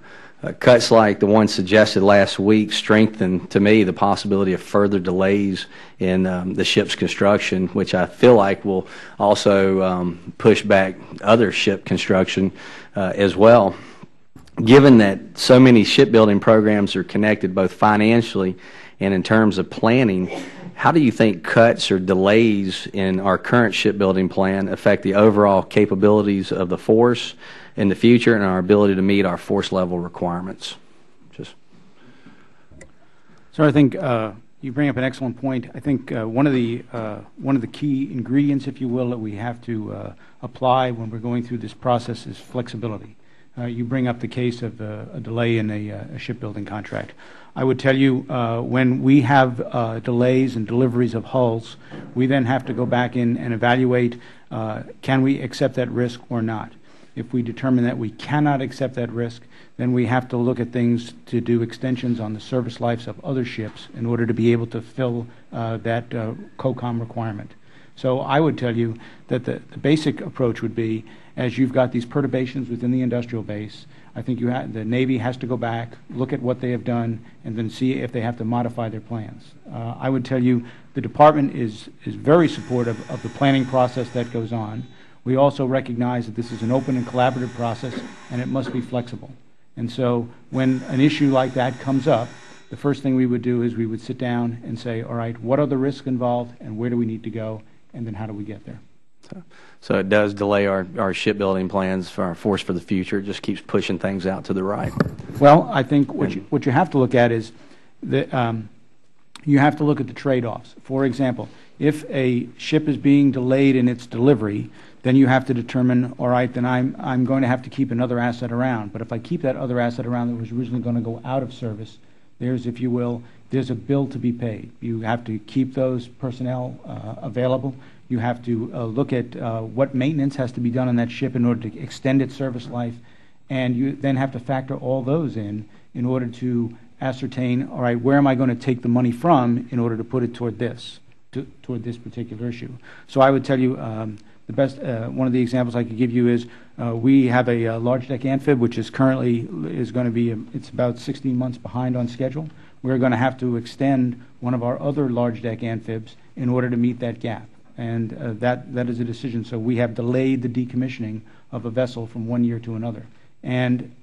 Cuts like the one suggested last week strengthen, to me, the possibility of further delays in the ship's construction, which I feel like will also push back other ship construction as well. Given that so many shipbuilding programs are connected both financially and in terms of planning, how do you think cuts or delays in our current shipbuilding plan affect the overall capabilities of the force in the future and our ability to meet our force level requirements? So I think you bring up an excellent point. I think one of the key ingredients, if you will, that we have to apply when we're going through this process is flexibility. You bring up the case of a delay in a shipbuilding contract. I would tell you when we have delays in deliveries of hulls, we then have to go back in and evaluate, can we accept that risk or not? If we determine that we cannot accept that risk, then we have to look at things to do extensions on the service lives of other ships in order to be able to fill that COCOM requirement. So I would tell you that the basic approach would be, as you've got these perturbations within the industrial base, I think the Navy has to go back, look at what they have done, and then see if they have to modify their plans. I would tell you the Department is very supportive of the planning process that goes on. We also recognize that this is an open and collaborative process, and it must be flexible. And so when an issue like that comes up, the first thing we would do is we would sit down and say, all right, what are the risks involved, and where do we need to go, and then how do we get there? So it does delay our shipbuilding plans for our force for the future. It just keeps pushing things out to the right. Well, I think what you have to look at is that you have to look at the trade-offs. For example, if a ship is being delayed in its delivery, then you have to determine, all right, then I'm going to have to keep another asset around. But if I keep that other asset around that was originally going to go out of service, there's, if you will, there's a bill to be paid. You have to keep those personnel available. You have to look at what maintenance has to be done on that ship in order to extend its service life. And you then have to factor all those in order to ascertain, all right, where am I going to take the money from in order to put it toward this particular issue. So I would tell you the best, one of the examples I could give you is we have a large deck amphib, which is currently going to be, it's about 16 months behind on schedule. We're going to have to extend one of our other large deck amphibs in order to meet that gap. And that is a decision. So we have delayed the decommissioning of a vessel from one year to another. And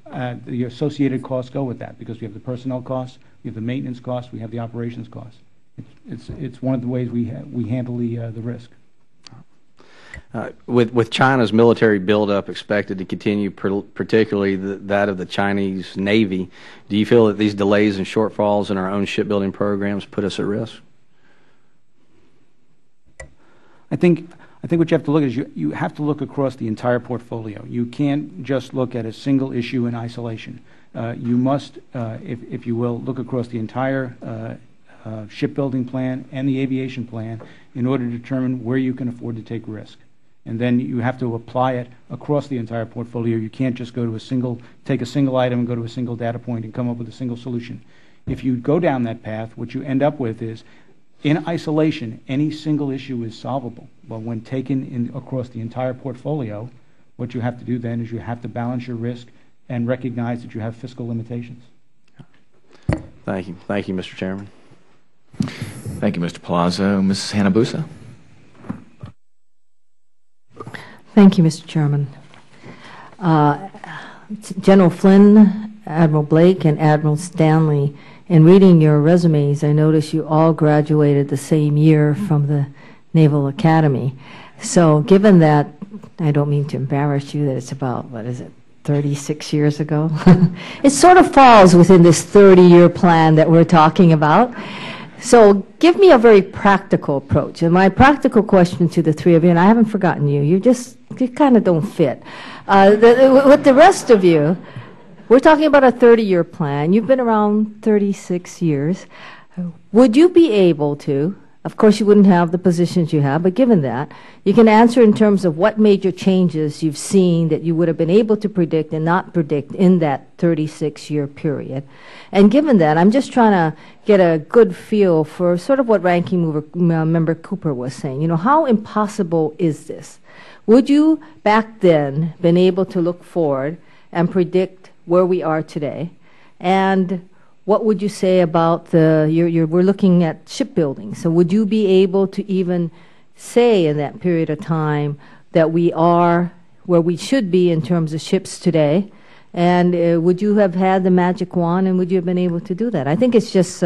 the associated costs go with that because we have the personnel costs, we have the maintenance costs, we have the operations costs. It's one of the ways we handle the risk. With China's military buildup expected to continue, particularly that of the Chinese Navy, do you feel that these delays and shortfalls in our own shipbuilding programs put us at risk? I think what you have to look at is you have to look across the entire portfolio. You can't just look at a single issue in isolation. You must, if you will, look across the entire shipbuilding plan and the aviation plan in order to determine where you can afford to take risk. And then you have to apply it across the entire portfolio. You can't just go to take a single item and go to a single data point and come up with a single solution. If you go down that path, what you end up with is, in isolation, any single issue is solvable. But when taken across the entire portfolio, what you have to do then is you have to balance your risk and recognize that you have fiscal limitations. Thank you. Thank you, Mr. Chairman. Thank you, Mr. Palazzo. Mrs. Hanabusa. Thank you, Mr. Chairman. General Flynn, Admiral Blake, and Admiral Stanley, in reading your resumes, I noticed you all graduated the same year from the Naval Academy. So given that, I don't mean to embarrass you, that it's about, 36 years ago? It sort of falls within this 30-year plan that we're talking about. So give me a very practical approach. And my practical question to the three of you, and I haven't forgotten you, you kind of don't fit. With the rest of you, we're talking about a 30-year plan. You've been around 36 years. Would you be able to, of course you wouldn't have the positions you have, but given that, you can answer in terms of what major changes you've seen that you would have been able to predict and not predict in that 36-year period. And given that, I'm just trying to get a good feel for sort of what Ranking Member Cooper was saying. You know, how impossible is this? Would you back then been able to look forward and predict where we are today? And what would you say about we're looking at shipbuilding. So would you be able to even say in that period of time that we are where we should be in terms of ships today? And would you have had the magic wand, and would you have been able to do that? I think it's just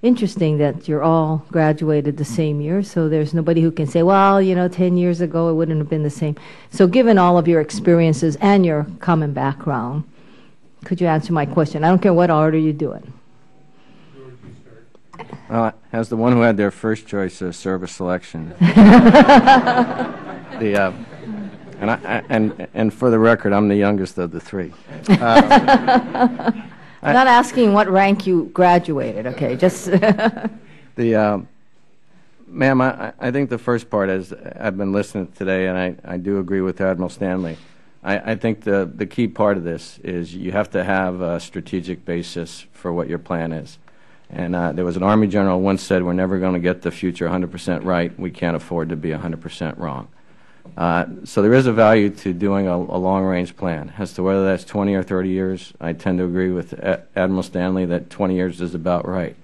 interesting that you're all graduated the same year, so there's nobody who can say, well, 10 years ago it wouldn't have been the same. So given all of your experiences and your common background, could you answer my question? I don't care what order you do it. Well, as the one who had their first choice of service selection, and for the record, I'm the youngest of the three. I'm not asking what rank you graduated. Okay, just ma'am, I think the first part is I've been listening today, and I do agree with Admiral Stanley. I think the key part of this is you have to have a strategic basis for what your plan is. And there was an Army general once said, we're never going to get the future 100% right. We can't afford to be 100% wrong. So there is a value to doing a long-range plan. As to whether that's 20 or 30 years, I tend to agree with Admiral Stanley that 20 years is about right.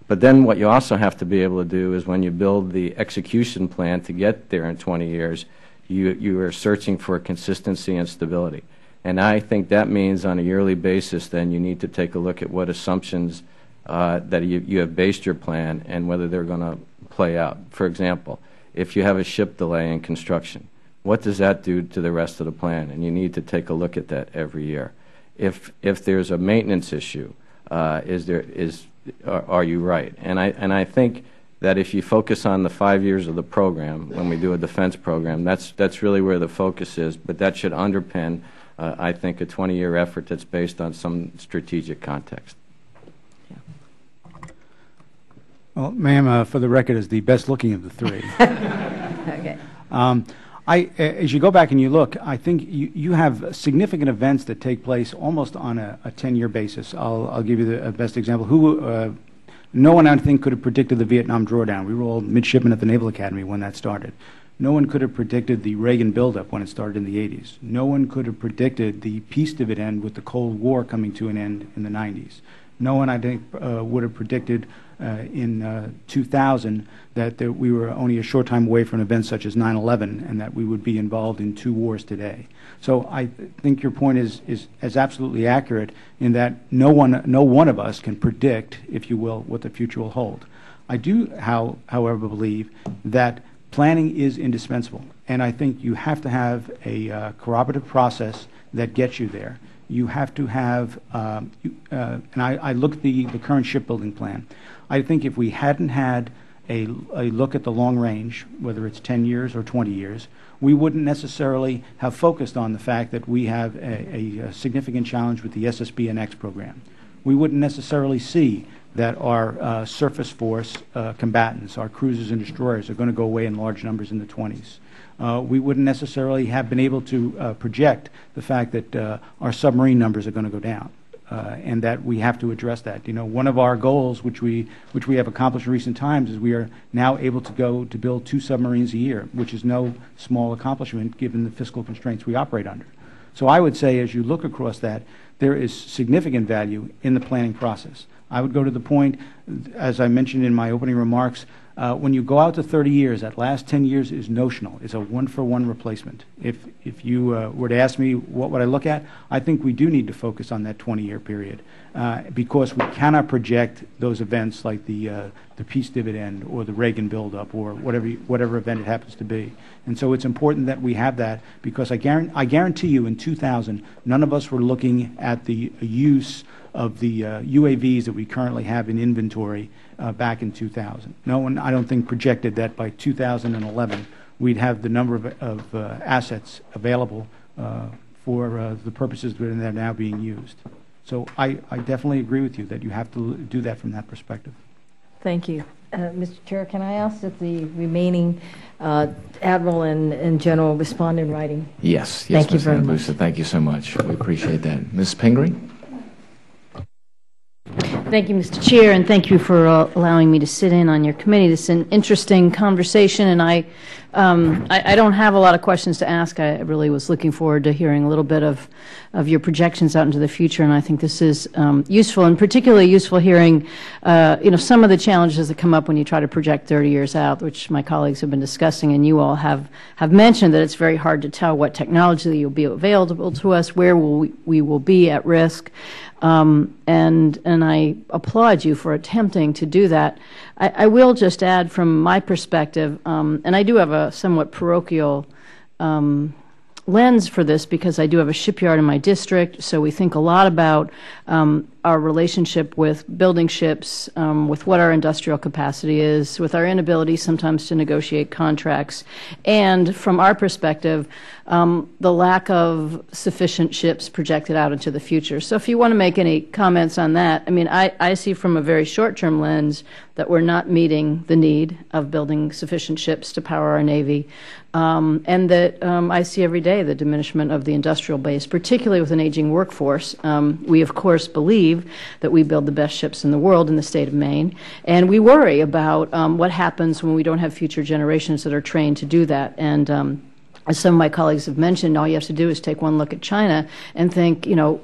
But then what you also have to be able to do is when you build the execution plan to get there in 20 years, you are searching for consistency and stability. And I think that means on a yearly basis then you need to take a look at what assumptions that you have based your plan and whether they're going to play out. For example, if you have a ship delay in construction, what does that do to the rest of the plan? And you need to take a look at that every year. If there's a maintenance issue, are you right? And I think that if you focus on the 5 years of the program, when we do a defense program, that's really where the focus is. But that should underpin, I think, a 20-year effort that's based on some strategic context. Well, ma'am, for the record, is the best looking of the three. Okay. As you go back and you look, I think you have significant events that take place almost on a 10-year basis. I'll give you the best example. No one, I think, could have predicted the Vietnam drawdown. We were all midshipmen at the Naval Academy when that started. No one could have predicted the Reagan buildup when it started in the 80s. No one could have predicted the peace dividend with the Cold War coming to an end in the 90s. No one, I think, would have predicted in 2000 that we were only a short time away from events such as 9/11 and that we would be involved in 2 wars today. So I think your point is absolutely accurate in that no one of us can predict, if you will, what the future will hold. I do, however, believe that planning is indispensable, and I think you have to have a corroborative process that gets you there. You have to have, and I look at the current shipbuilding plan. I think if we hadn't had a look at the long range, whether it's 10 years or 20 years, we wouldn't necessarily have focused on the fact that we have a significant challenge with the SSB&X program. We wouldn't necessarily see that our surface force combatants, our cruisers and destroyers, are going to go away in large numbers in the 20s. We wouldn't necessarily have been able to project the fact that our submarine numbers are going to go down, and that we have to address that. You know, one of our goals, which we have accomplished in recent times, is we are now able to build 2 submarines a year, which is no small accomplishment given the fiscal constraints we operate under. So I would say, as you look across that, there is significant value in the planning process. I would go to the point, as I mentioned in my opening remarks, when you go out to 30 years, that last 10 years is notional. It's a one-for-one replacement. If you were to ask me what would I look at, I think we do need to focus on that 20-year period because we cannot project those events like the peace dividend or the Reagan buildup or whatever event it happens to be. And so it's important that we have that because I guarantee you in 2000, none of us were looking at the use of the UAVs that we currently have in inventory back in 2000. No one, I don't think, projected that by 2011 we'd have the number of assets available for the purposes that are now being used. So I definitely agree with you that you have to do that from that perspective. Thank you. Mr. Chair, can I ask that the remaining Admiral and General respond in writing? Yes. Thank you Ms. very much. Thank you so much. We appreciate that. Ms. Pingree? Thank you, Mr. Chair, and thank you for allowing me to sit in on your committee. This is an interesting conversation, and I don't have a lot of questions to ask. I really was looking forward to hearing a little bit of your projections out into the future, and I think this is useful, and particularly useful hearing some of the challenges that come up when you try to project 30 years out, which my colleagues have been discussing, and you all have mentioned that it's very hard to tell what technology will be available to us, where we will be at risk. And I applaud you for attempting to do that. I will just add from my perspective, and I do have a somewhat parochial lens for this because I do have a shipyard in my district, so we think a lot about our relationship with building ships, with what our industrial capacity is, with our inability sometimes to negotiate contracts, and from our perspective, the lack of sufficient ships projected out into the future. So if you want to make any comments on that, I mean, I see from a very short-term lens that we're not meeting the need of building sufficient ships to power our Navy, and that I see every day the diminishment of the industrial base, particularly with an aging workforce. We, of course, believe that we build the best ships in the world in the state of Maine, and we worry about what happens when we don't have future generations that are trained to do that. And as some of my colleagues have mentioned, all you have to do is take one look at China and think, you know,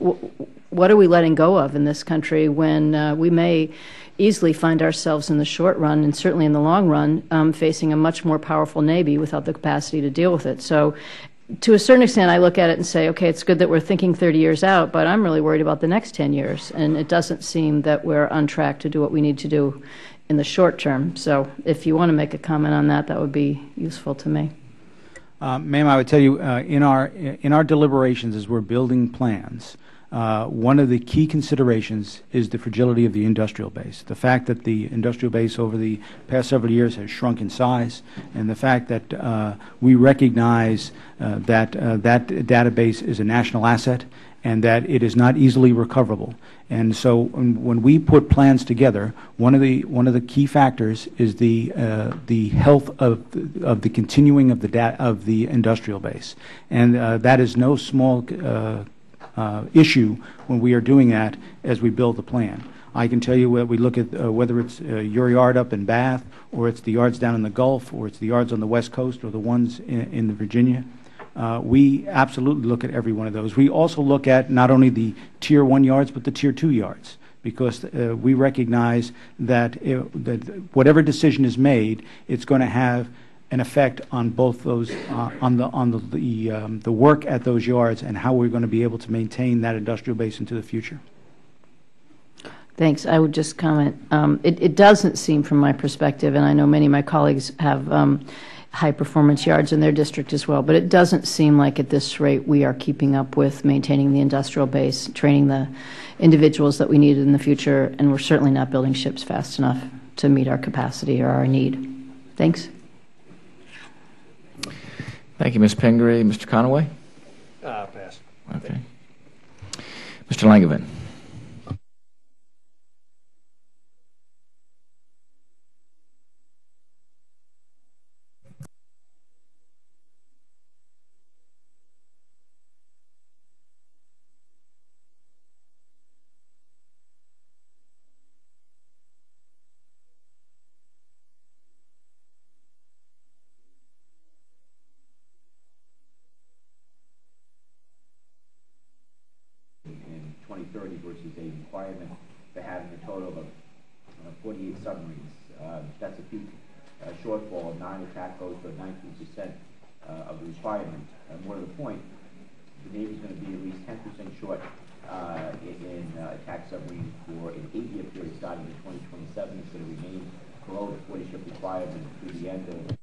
what are we letting go of in this country when we may easily find ourselves in the short run and certainly in the long run facing a much more powerful Navy without the capacity to deal with it. So to a certain extent, I look at it and say, okay, it's good that we're thinking 30 years out, but I'm really worried about the next 10 years, and it doesn't seem that we're on track to do what we need to do in the short term. So if you want to make a comment on that, that would be useful to me. Ma'am, I would tell you, in our deliberations as we're building plans, one of the key considerations is the fragility of the industrial base. The fact that the industrial base over the past several years has shrunk in size, and the fact that we recognize that that database is a national asset and that it is not easily recoverable. And so when we put plans together, one of the key factors is the health of the continuing of the industrial base, and that is no small issue when we are doing that as we build the plan. I can tell you when we look at whether it's your yard up in Bath, or it's the yards down in the Gulf, or it's the yards on the West Coast, or the ones in the Virginia. We absolutely look at every one of those. We also look at not only the Tier 1 yards, but the Tier 2 yards, because we recognize that, that whatever decision is made, it's going to have an effect on both those, on the work at those yards and how we're going to be able to maintain that industrial base into the future. Thanks. I would just comment. It doesn't seem, from my perspective, and I know many of my colleagues have high-performance yards in their district as well, but it doesn't seem like at this rate we are keeping up with maintaining the industrial base, training the individuals that we need in the future, and we're certainly not building ships fast enough to meet our capacity or our need. Thanks. Thank you, Ms. Pingree. Mr. Conaway? Pass. Okay. Mr. Langevin? In 2030 versus a requirement for having a total of 48 submarines. That's a huge shortfall. 9 attack boats, or 19% of the requirement. More to the point, the Navy is going to be at least 10% short in attack submarines for an 8-year period starting in 2027. It's going to remain below the 40-ship requirement through the end of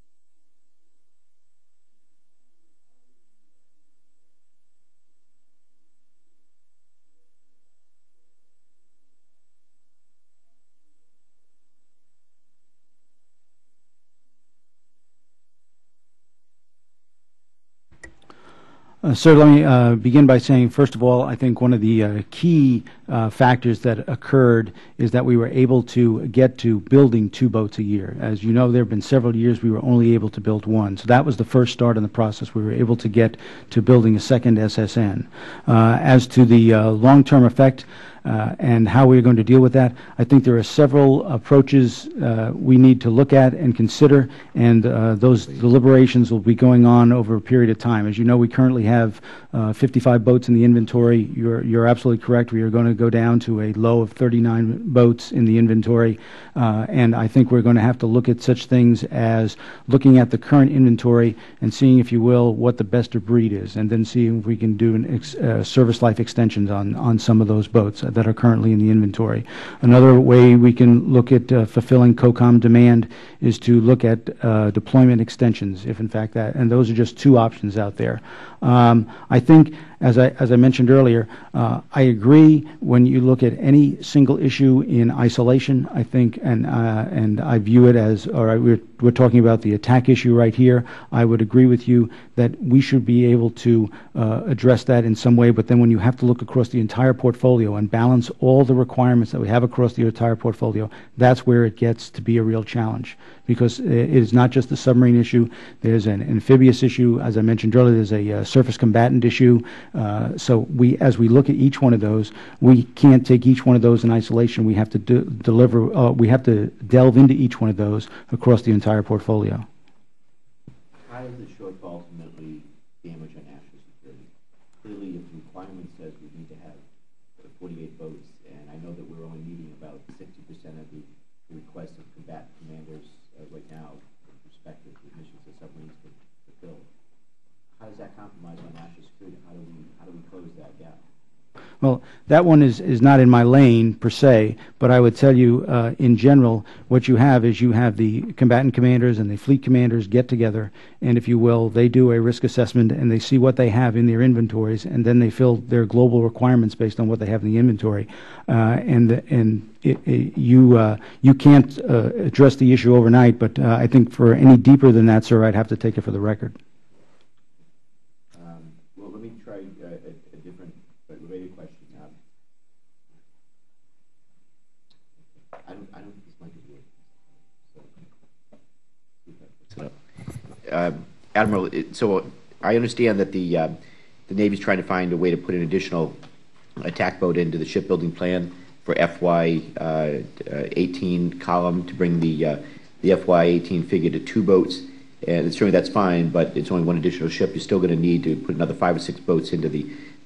Sir, let me begin by saying, first of all, I think one of the key factors that occurred is that we were able to get to building 2 boats a year. As you know, there have been several years we were only able to build 1. So that was the first start in the process. We were able to get to building a second SSN. As to the long-term effect, and how we're going to deal with that, I think there are several approaches we need to look at and consider, and those deliberations will be going on over a period of time. As you know, we currently have 55 boats in the inventory. You're absolutely correct. We are going to go down to a low of 39 boats in the inventory, and I think we're going to have to look at such things as looking at the current inventory and seeing, if you will, what the best of breed is, and then seeing if we can do service life extensions on some of those boats that are currently in the inventory. Another way we can look at fulfilling COCOM demand is to look at deployment extensions, if in fact that, and those are just 2 options out there. I think, as I mentioned earlier, I agree when you look at any single issue in isolation. I think, and I view it as, all right, we're talking about the attack issue right here. I would agree with you that we should be able to address that in some way, but then when you have to look across the entire portfolio and balance all the requirements that we have across the entire portfolio, that's where it gets to be a real challenge, because it is not just the submarine issue. There's an amphibious issue. As I mentioned earlier, there's a surface combatant issue. So as we look at each one of those, we can't take each one of those in isolation. We have to we have to delve into each one of those across the entire portfolio. How does the shortfall ultimately damage our national security? Clearly, if the requirement says we need to have 48 boats, and I know that we're only meeting about 60% of the requests of combatant commanders right now with respect to the missions that submarines can fulfill. How does that compromise our national security? How do we close that gap? Well, that one is not in my lane per se, but I would tell you in general what you have is you have the combatant commanders and the fleet commanders get together, and if you will, they do a risk assessment and they see what they have in their inventories, and then they fill their global requirements based on what they have in the inventory. You can't address the issue overnight, but I think for any deeper than that, sir, I'd have to take it for the record. Well, let me try a different but related question. I don't think this mic is working. Admiral, so I understand that the Navy's trying to find a way to put an additional attack boat into the shipbuilding plan for FY 18 column to bring the FY 18 figure to 2 boats. And certainly that's fine, but it's only 1 additional ship. You're still going to need to put another 5 or 6 boats into the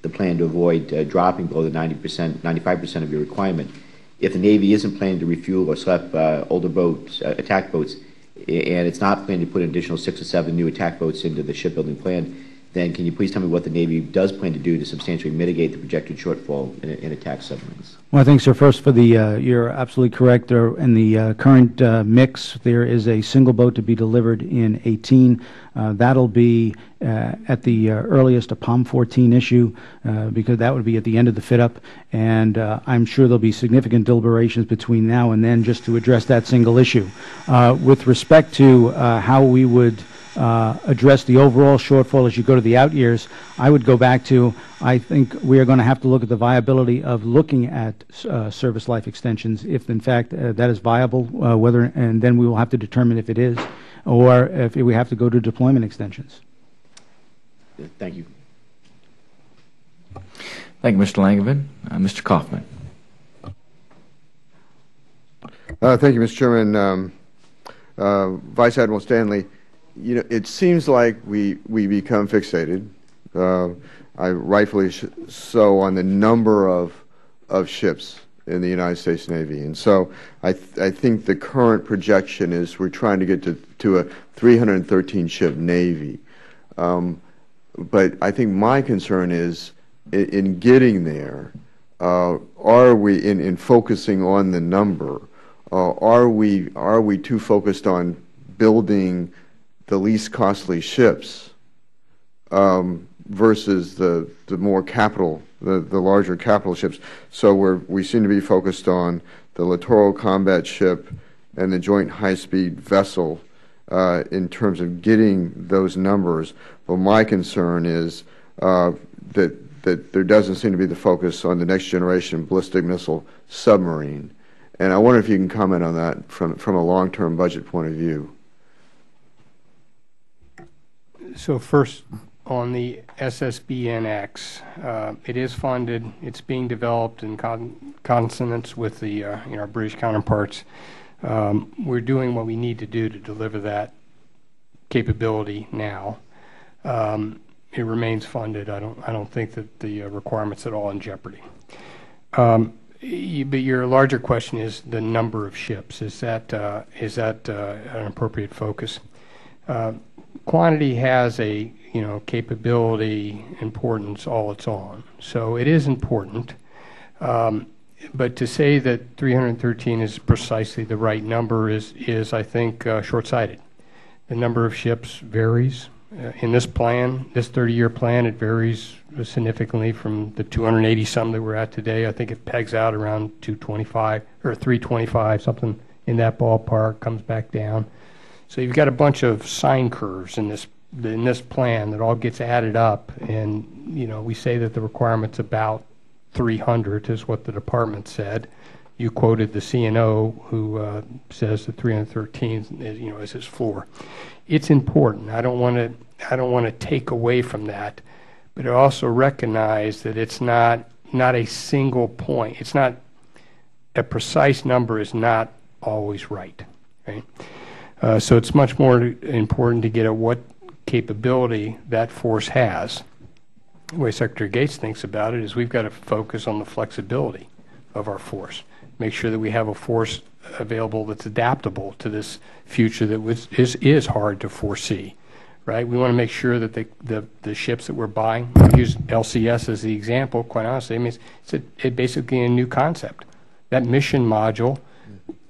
plan to avoid dropping below the 90%, 95% of your requirement. If the Navy isn't planning to refuel or slap older boats, attack boats, and it's not planning to put an additional 6 or 7 new attack boats into the shipbuilding plan, then can you please tell me what the Navy does plan to do to substantially mitigate the projected shortfall in attack submarines? Well, I think, sir, first for the, you're absolutely correct. In the current mix, there is a single boat to be delivered in 18. That'll be at the earliest a POM 14 issue, because that would be at the end of the fit-up, and I'm sure there'll be significant deliberations between now and then just to address that single issue. With respect to how we would address the overall shortfall as you go to the out years, I would go back to, I think we are going to have to look at the viability of looking at service life extensions, if in fact that is viable, and then we will have to determine if it is, or if we have to go to deployment extensions. Thank you. Thank you, Mr. Langevin. Mr. Kaufman. Thank you, Mr. Chairman. Vice Admiral Stanley, you know, it seems like we become fixated, rightfully so, on the number of ships in the United States Navy. And so I think the current projection is we're trying to get to a 313-ship Navy. But I think my concern is in getting there, are we, in focusing on the number, are we too focused on building the least costly ships versus the more capital, the larger capital ships? So we seem to be focused on the littoral combat ship and the joint high-speed vessel in terms of getting those numbers. But my concern is that there doesn't seem to be the focus on the next generation ballistic missile submarine. And I wonder if you can comment on that from a long-term budget point of view. So first, on the SSBNX, it is funded. It's being developed in consonance with the our British counterparts. We're doing what we need to do to deliver that capability now. It remains funded. I don't think that the requirement's at all in jeopardy. But your larger question is the number of ships. Is that an appropriate focus? Quantity has a capability importance all its own, so it is important. But to say that 313 is precisely the right number is I think short-sighted. The number of ships varies. In this plan, this 30-year plan, it varies significantly from the 280-some that we're at today. I think it pegs out around 225 or 325, something in that ballpark, comes back down. So you've got a bunch of sine curves in this plan that all gets added up, and we say that the requirement's about 300 is what the department said. You quoted the CNO who says that 313 is his floor. It's important. I don't want to take away from that, but I also recognize that it's not a single point. It's not a precise number is not always right. So it's much more important to get at what capability that force has. The way Secretary Gates thinks about it is we've got to focus on the flexibility of our force. Make sure that we have a force available that's adaptable to this future that is hard to foresee. right? We want to make sure that the ships that we're buying, use LCS as the example, quite honestly, I mean, it's basically a new concept. That mission module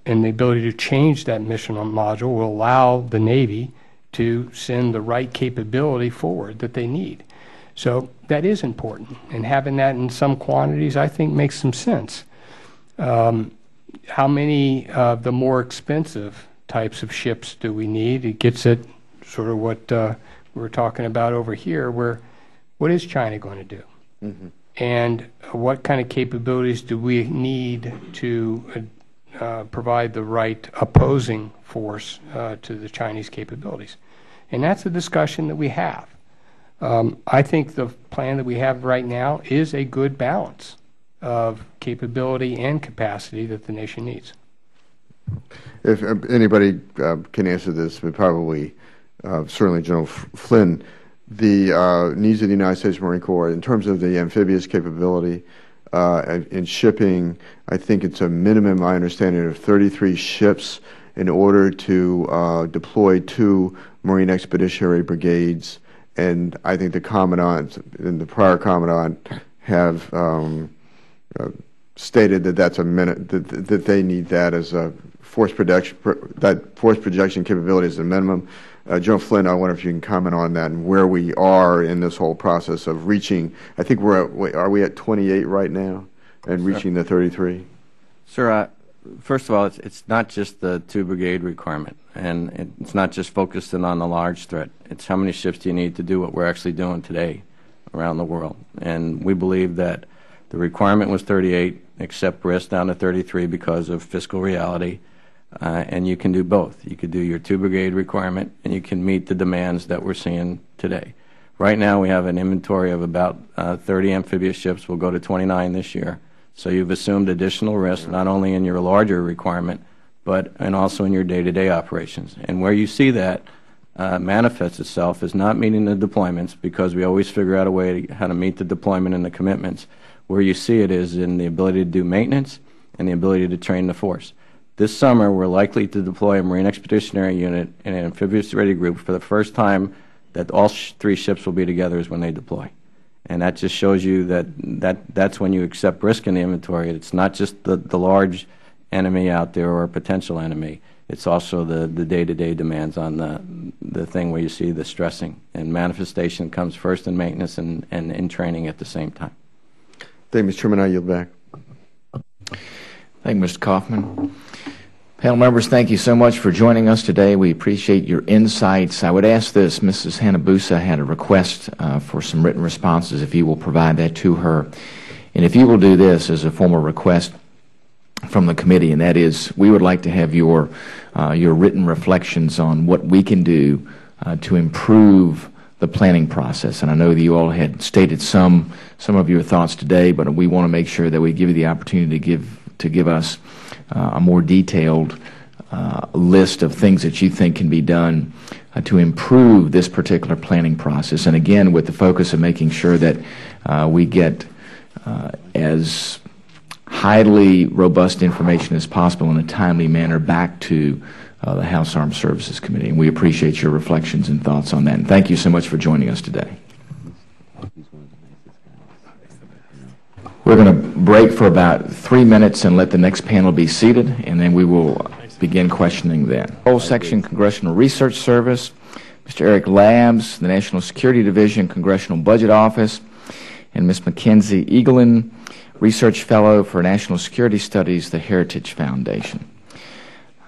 and the ability to change that mission module will allow the Navy to send the right capability forward that they need. So that is important, and having that in some quantities, I think, makes some sense. How many of the more expensive types of ships do we need? It gets at sort of what we're talking about over here, where what is China going to do? Mm-hmm. And what kind of capabilities do we need to provide the right opposing force to the Chinese capabilities? And that's a discussion that we have. I think the plan that we have right now is a good balance of capability and capacity that the nation needs. If anybody can answer this, but probably certainly General Flynn, the needs of the United States Marine Corps in terms of the amphibious capability in shipping, I think it's a minimum, my understanding, of 33 ships in order to deploy 2 Marine Expeditionary Brigades. And I think the Commandant and the prior Commandant have stated that that's a that they need that as a force projection capability as a minimum. General Flynn, I wonder if you can comment on that and where we are in this whole process of reaching. I think are we at 28 right now and reaching the 33? Sir, first of all, it's not just the 2 brigade requirement, and it's not just focusing on the large threat. It's how many ships do you need to do what we're actually doing today around the world. And we believe that the requirement was 38, accept risk down to 33 because of fiscal reality, and you can do both. You could do your 2 brigade requirement, and you can meet the demands that we're seeing today. Right now we have an inventory of about 30 amphibious ships. We'll go to 29 this year. So you've assumed additional risk not only in your larger requirement, and also in your day-to-day operations. And where you see that manifests itself is not meeting the deployments, because we always figure out a way how to meet the deployment and the commitments. Where you see it is in the ability to do maintenance and the ability to train the force. This summer, we're likely to deploy a Marine Expeditionary Unit and an amphibious ready group for the first time that all 3 ships will be together is when they deploy. And that just shows you that's when you accept risk in the inventory. It's not just the large enemy out there or a potential enemy. It's also the day-to-day demands on the thing where you see the stressing. And manifestation comes first in maintenance and in training at the same time. Thank you, Mr. Chairman. I yield back. Thank you, Mr. Kaufman. Panel members, thank you so much for joining us today. We appreciate your insights. I would ask this. Mrs. Hanabusa had a request for some written responses, if you will provide that to her. And if you will do this as a formal request from the committee, and that is, we would like to have your written reflections on what we can do to improve the planning process. And I know that you all had stated some of your thoughts today, but we want to make sure that we give you the opportunity to give us a more detailed list of things that you think can be done to improve this particular planning process. And again, with the focus of making sure that we get as highly robust information as possible in a timely manner back to the House Armed Services Committee. And we appreciate your reflections and thoughts on that. And thank you so much for joining us today. We're going to break for about 3 minutes and let the next panel be seated, and then we will begin questioning then. Whole Section Congressional Research Service, Mr. Eric Labs, the National Security Division, Congressional Budget Office, and Ms. Mackenzie Eaglin, Research Fellow for National Security Studies, the Heritage Foundation.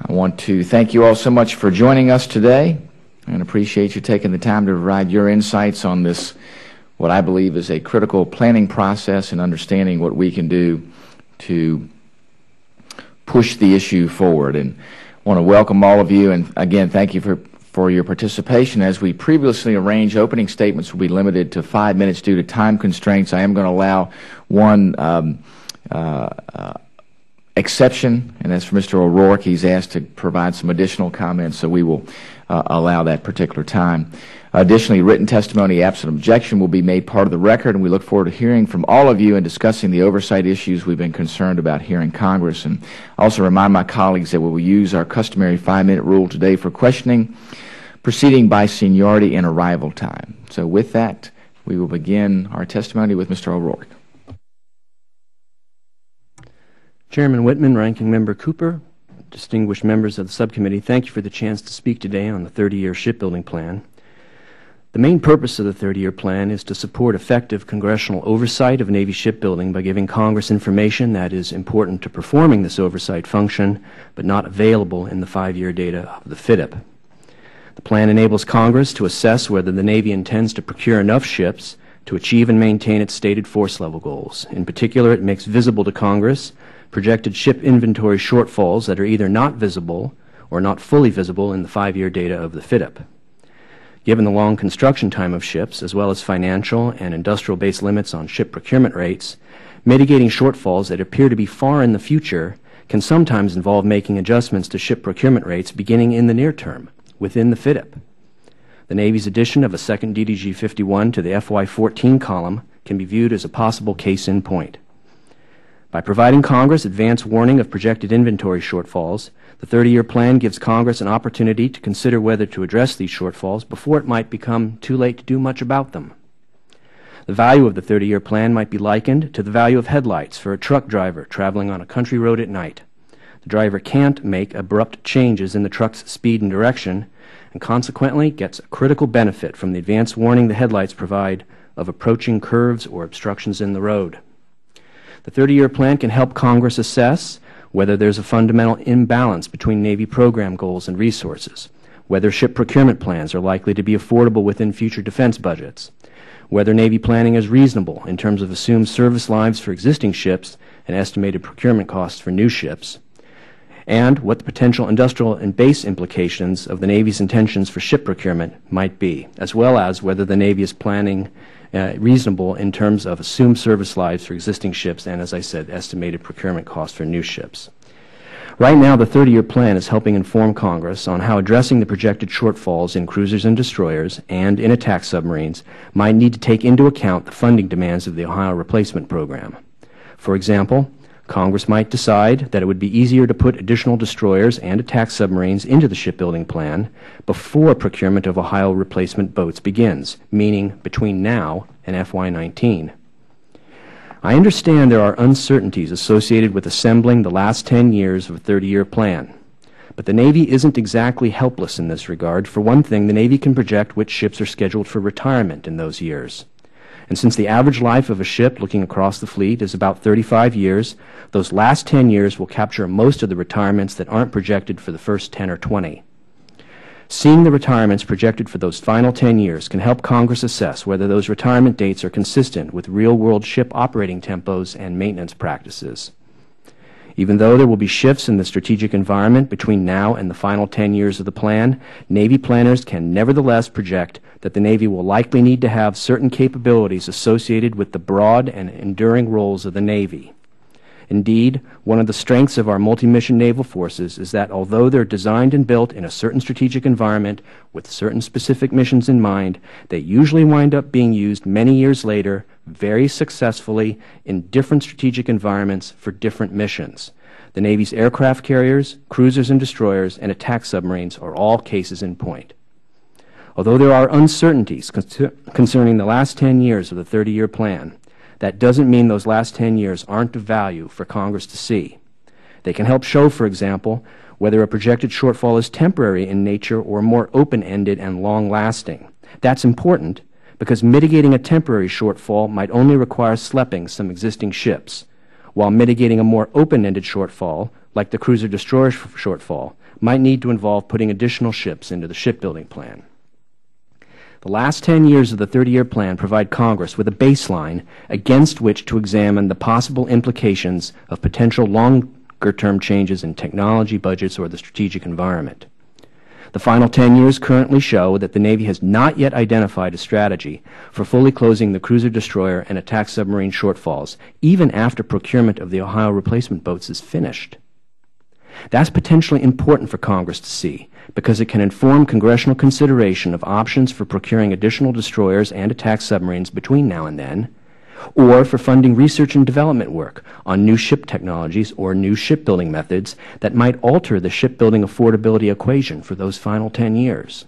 I want to thank you all so much for joining us today and appreciate you taking the time to provide your insights on this, what I believe is a critical planning process and understanding what we can do to push the issue forward. And I want to welcome all of you, and again, thank you for your participation. As we previously arranged, opening statements will be limited to 5 minutes due to time constraints. I am going to allow one exception, and that's for Mr. O'Rourke. He's asked to provide some additional comments, so we will allow that particular time. Additionally, written testimony absent objection will be made part of the record, and we look forward to hearing from all of you and discussing the oversight issues we've been concerned about here in Congress. And I also remind my colleagues that we will use our customary 5-minute rule today for questioning, proceeding by seniority and arrival time. So with that, we will begin our testimony with Mr. O'Rourke. Chairman Whitman, Ranking Member Cooper, distinguished members of the subcommittee, thank you for the chance to speak today on the 30-year shipbuilding plan. The main purpose of the 30-year plan is to support effective congressional oversight of Navy shipbuilding by giving Congress information that is important to performing this oversight function, but not available in the 5-year data of the FYDP. The plan enables Congress to assess whether the Navy intends to procure enough ships to achieve and maintain its stated force level goals. In particular, it makes visible to Congress projected ship inventory shortfalls that are either not visible or not fully visible in the 5-year data of the FYDP. Given the long construction time of ships, as well as financial and industrial-based limits on ship procurement rates, mitigating shortfalls that appear to be far in the future can sometimes involve making adjustments to ship procurement rates beginning in the near term, within the FYDP. The Navy's addition of a second DDG 51 to the FY14 column can be viewed as a possible case in point. By providing Congress advance warning of projected inventory shortfalls, the 30-year plan gives Congress an opportunity to consider whether to address these shortfalls before it might become too late to do much about them. The value of the 30-year plan might be likened to the value of headlights for a truck driver traveling on a country road at night. The driver can't make abrupt changes in the truck's speed and direction, and consequently gets a critical benefit from the advance warning the headlights provide of approaching curves or obstructions in the road. The 30-year plan can help Congress assess whether there's a fundamental imbalance between Navy program goals and resources, whether ship procurement plans are likely to be affordable within future defense budgets, whether Navy planning is reasonable in terms of assumed service lives for existing ships and estimated procurement costs for new ships, and what the potential industrial and base implications of the Navy's intentions for ship procurement might be, as well as whether the Navy is planning reasonable in terms of assumed service lives for existing ships and, as I said, estimated procurement costs for new ships. Right now, the 30-year plan is helping inform Congress on how addressing the projected shortfalls in cruisers and destroyers and in attack submarines might need to take into account the funding demands of the Ohio Replacement Program. For example, Congress might decide that it would be easier to put additional destroyers and attack submarines into the shipbuilding plan before procurement of Ohio replacement boats begins, meaning between now and FY19. I understand there are uncertainties associated with assembling the last 10 years of a 30-year plan, but the Navy isn't exactly helpless in this regard. For one thing, the Navy can project which ships are scheduled for retirement in those years. And since the average life of a ship looking across the fleet is about 35 years, those last 10 years will capture most of the retirements that aren't projected for the first 10 or 20. Seeing the retirements projected for those final 10 years can help Congress assess whether those retirement dates are consistent with real-world ship operating tempos and maintenance practices. Even though there will be shifts in the strategic environment between now and the final 10 years of the plan, Navy planners can nevertheless project that the Navy will likely need to have certain capabilities associated with the broad and enduring roles of the Navy. Indeed, one of the strengths of our multi-mission naval forces is that although they're designed and built in a certain strategic environment with certain specific missions in mind, they usually wind up being used many years later very successfully in different strategic environments for different missions. The Navy's aircraft carriers, cruisers and destroyers, and attack submarines are all cases in point. Although there are uncertainties concerning the last 10 years of the 30-year plan, that doesn't mean those last 10 years aren't of value for Congress to see. They can help show, for example, whether a projected shortfall is temporary in nature or more open-ended and long-lasting. That's important because mitigating a temporary shortfall might only require slepping some existing ships, while mitigating a more open-ended shortfall, like the cruiser-destroyer shortfall, might need to involve putting additional ships into the shipbuilding plan. The last 10 years of the 30-year plan provide Congress with a baseline against which to examine the possible implications of potential longer-term changes in technology, budgets, or the strategic environment. The final 10 years currently show that the Navy has not yet identified a strategy for fully closing the cruiser-destroyer and attack submarine shortfalls, even after procurement of the Ohio replacement boats is finished. That's potentially important for Congress to see, because it can inform congressional consideration of options for procuring additional destroyers and attack submarines between now and then, or for funding research and development work on new ship technologies or new shipbuilding methods that might alter the shipbuilding affordability equation for those final 10 years.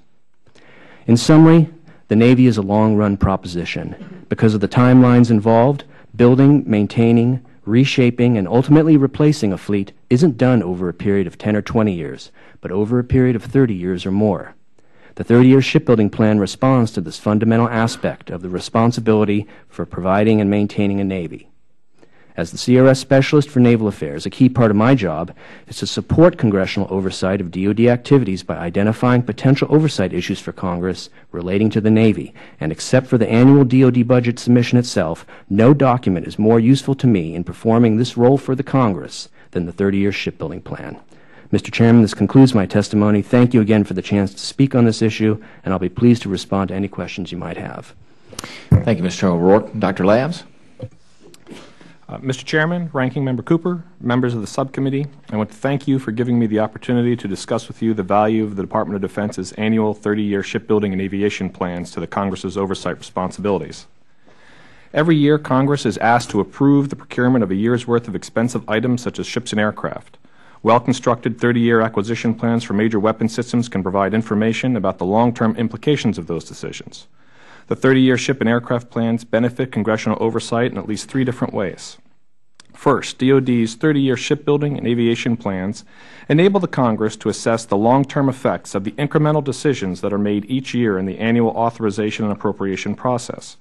In summary, the Navy is a long-run proposition. Because of the timelines involved, building, maintaining, reshaping, and ultimately replacing a fleet isn't done over a period of 10 or 20 years, but over a period of 30 years or more. The 30-year shipbuilding plan responds to this fundamental aspect of the responsibility for providing and maintaining a Navy. As the CRS Specialist for Naval Affairs, a key part of my job is to support congressional oversight of DoD activities by identifying potential oversight issues for Congress relating to the Navy, and except for the annual DoD budget submission itself, no document is more useful to me in performing this role for the Congress than the 30-year shipbuilding plan. Mr. Chairman, this concludes my testimony. Thank you again for the chance to speak on this issue, and I'll be pleased to respond to any questions you might have. Thank you, Mr. O'Rourke. Dr. Labs? Mr. Chairman, Ranking Member Cooper, members of the subcommittee, I want to thank you for giving me the opportunity to discuss with you the value of the Department of Defense's annual 30-year shipbuilding and aviation plans to the Congress's oversight responsibilities. Every year, Congress is asked to approve the procurement of a year's worth of expensive items such as ships and aircraft. Well-constructed 30-year acquisition plans for major weapon systems can provide information about the long-term implications of those decisions. The 30-year ship and aircraft plans benefit congressional oversight in at least 3 different ways. First, DoD's 30-year shipbuilding and aviation plans enable the Congress to assess the long-term effects of the incremental decisions that are made each year in the annual authorization and appropriation process.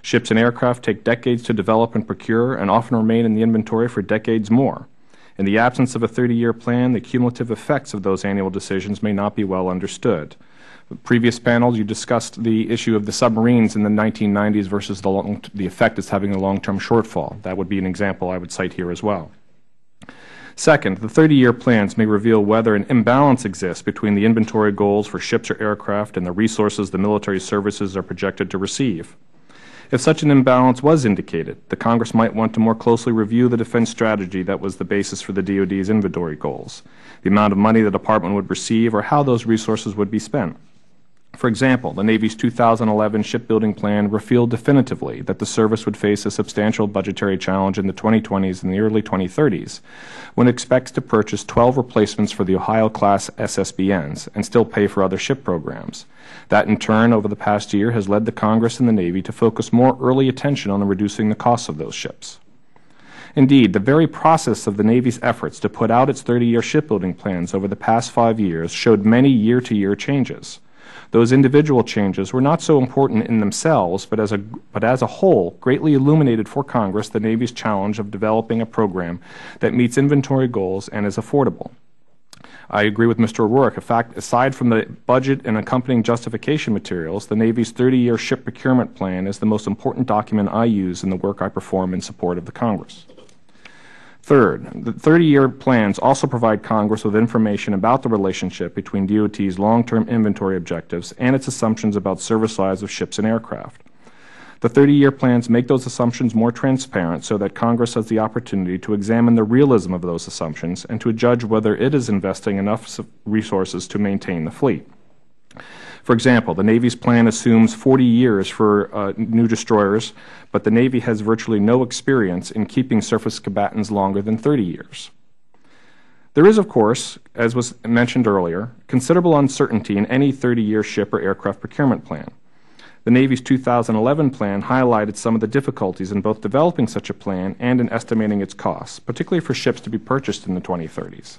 Ships and aircraft take decades to develop and procure and often remain in the inventory for decades more. In the absence of a 30-year plan, the cumulative effects of those annual decisions may not be well understood. In previous panels, you discussed the issue of the submarines in the 1990s versus the effect it's having a long-term shortfall. That would be an example I would cite here as well. Second, the 30-year plans may reveal whether an imbalance exists between the inventory goals for ships or aircraft and the resources the military services are projected to receive. If such an imbalance was indicated, the Congress might want to more closely review the defense strategy that was the basis for the DoD's inventory goals, the amount of money the Department would receive, or how those resources would be spent. For example, the Navy's 2011 shipbuilding plan revealed definitively that the service would face a substantial budgetary challenge in the 2020s and the early 2030s when it expects to purchase 12 replacements for the Ohio-class SSBNs and still pay for other ship programs. That, in turn, over the past year has led the Congress and the Navy to focus more early attention on reducing the costs of those ships. Indeed, the very process of the Navy's efforts to put out its 30-year shipbuilding plans over the past 5 years showed many year-to-year changes. Those individual changes were not so important in themselves, but as a whole greatly illuminated for Congress the Navy's challenge of developing a program that meets inventory goals and is affordable. I agree with Mr. O'Rourke. In fact, aside from the budget and accompanying justification materials, the Navy's 30-year ship procurement plan is the most important document I use in the work I perform in support of the Congress. Third, the 30-year plans also provide Congress with information about the relationship between DOT's long-term inventory objectives and its assumptions about service lives of ships and aircraft. The 30-year plans make those assumptions more transparent so that Congress has the opportunity to examine the realism of those assumptions and to judge whether it is investing enough resources to maintain the fleet. For example, the Navy's plan assumes 40 years for new destroyers, but the Navy has virtually no experience in keeping surface combatants longer than 30 years. There is, of course, as was mentioned earlier, considerable uncertainty in any 30-year ship or aircraft procurement plan. The Navy's 2011 plan highlighted some of the difficulties in both developing such a plan and in estimating its costs, particularly for ships to be purchased in the 2030s.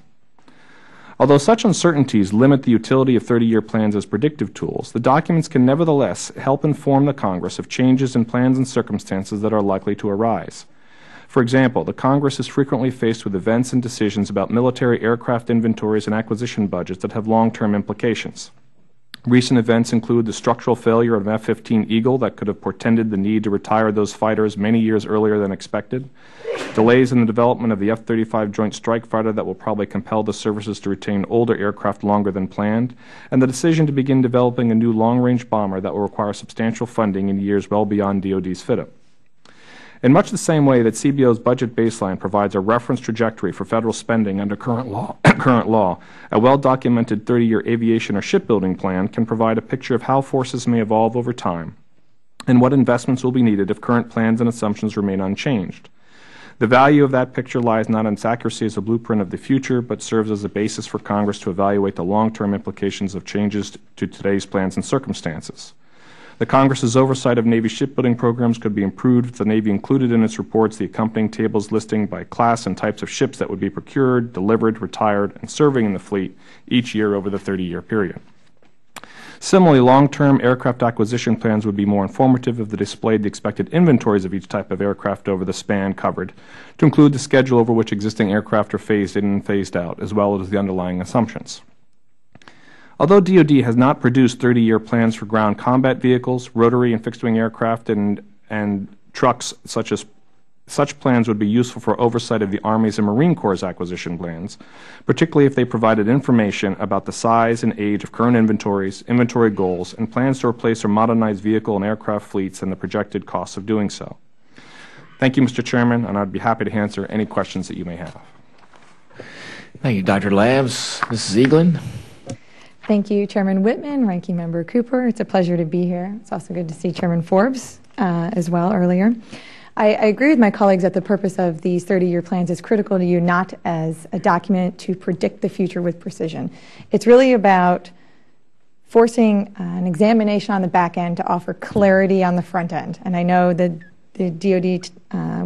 Although such uncertainties limit the utility of 30-year plans as predictive tools, the documents can nevertheless help inform the Congress of changes in plans and circumstances that are likely to arise. For example, the Congress is frequently faced with events and decisions about military aircraft inventories and acquisition budgets that have long-term implications. Recent events include the structural failure of an F-15 Eagle that could have portended the need to retire those fighters many years earlier than expected, delays in the development of the F-35 Joint Strike Fighter that will probably compel the services to retain older aircraft longer than planned, and the decision to begin developing a new long-range bomber that will require substantial funding in years well beyond DoD's fit-up. In much the same way that CBO's budget baseline provides a reference trajectory for federal spending under current law, a well-documented 30-year aviation or shipbuilding plan can provide a picture of how forces may evolve over time and what investments will be needed if current plans and assumptions remain unchanged. The value of that picture lies not in its accuracy as a blueprint of the future, but serves as a basis for Congress to evaluate the long-term implications of changes to today's plans and circumstances. The Congress's oversight of Navy shipbuilding programs could be improved if the Navy included in its reports the accompanying tables listing by class and types of ships that would be procured, delivered, retired, and serving in the fleet each year over the 30-year period. Similarly, long-term aircraft acquisition plans would be more informative if they displayed the expected inventories of each type of aircraft over the span covered, to include the schedule over which existing aircraft are phased in and phased out, as well as the underlying assumptions. Although DoD has not produced 30-year plans for ground combat vehicles, rotary and fixed-wing aircraft, and trucks, such plans would be useful for oversight of the Army's and Marine Corps' acquisition plans, particularly if they provided information about the size and age of current inventories, inventory goals, and plans to replace or modernize vehicle and aircraft fleets and the projected costs of doing so. Thank you, Mr. Chairman, and I'd be happy to answer any questions that you may have. Thank you, Dr. Labs. Mrs. Eaglin. Thank you, Chairman Whitman, Ranking Member Cooper. It's a pleasure to be here. It's also good to see Chairman Forbes as well earlier. I agree with my colleagues that the purpose of these 30-year plans is critical to you, not as a document to predict the future with precision. It's really about forcing an examination on the back end to offer clarity on the front end. And I know that the DoD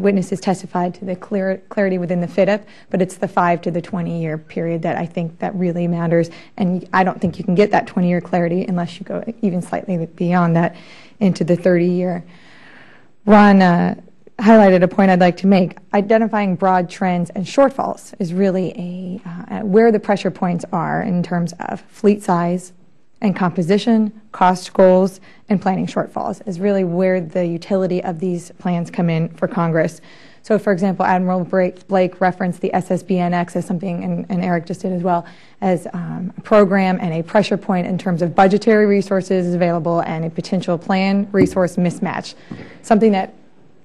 witnesses testified to the clarity within the FIDIP, but it's the 5 to the 20-year period that I think that really matters. And I don't think you can get that 20-year clarity unless you go even slightly beyond that into the 30-year. Ron highlighted a point I'd like to make. Identifying broad trends and shortfalls is really where the pressure points are in terms of fleet size and composition, cost goals, and planning shortfalls is really where the utility of these plans come in for Congress. So, for example, Admiral Blake referenced the SSBNX as something, and Eric just did as well, as a program and a pressure point in terms of budgetary resources available and a potential plan resource mismatch, something that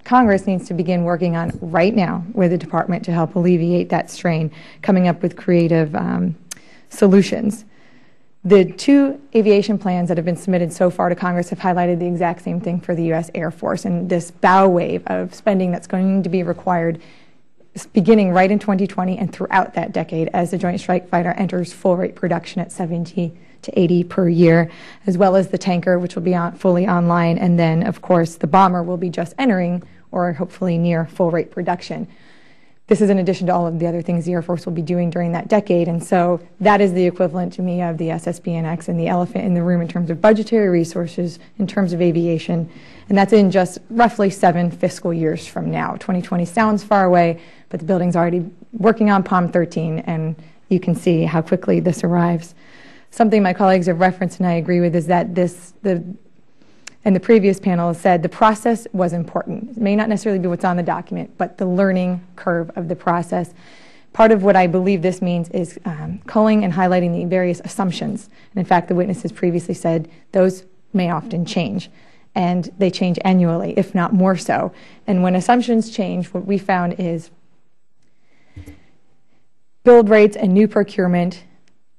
Congress needs to begin working on right now with the Department to help alleviate that strain, coming up with creative solutions. The 2 aviation plans that have been submitted so far to Congress have highlighted the exact same thing for the U.S. Air Force and this bow wave of spending that's going to be required beginning right in 2020 and throughout that decade as the Joint Strike Fighter enters full rate production at 70 to 80 per year, as well as the tanker, which will be fully online, and then, of course, the bomber will be just entering or hopefully near full rate production. This is in addition to all of the other things the Air Force will be doing during that decade, and so that is the equivalent to me of the SSBNX and the elephant in the room in terms of budgetary resources, in terms of aviation, and that's in just roughly 7 fiscal years from now. 2020 sounds far away, but the building's already working on POM 13, and you can see how quickly this arrives. Something my colleagues have referenced and I agree with is that and the previous panel said the process was important. It may not necessarily be what's on the document, but the learning curve of the process. Part of what I believe this means is culling and highlighting the various assumptions. And in fact, the witnesses previously said those may often change. And they change annually, if not more so. And when assumptions change, what we found is build rates and new procurement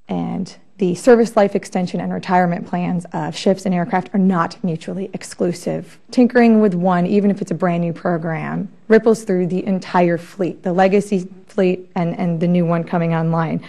and the service life extension and retirement plans of ships and aircraft are not mutually exclusive. Tinkering with one, even if it's a brand new program, ripples through the entire fleet, the legacy fleet and the new one coming online.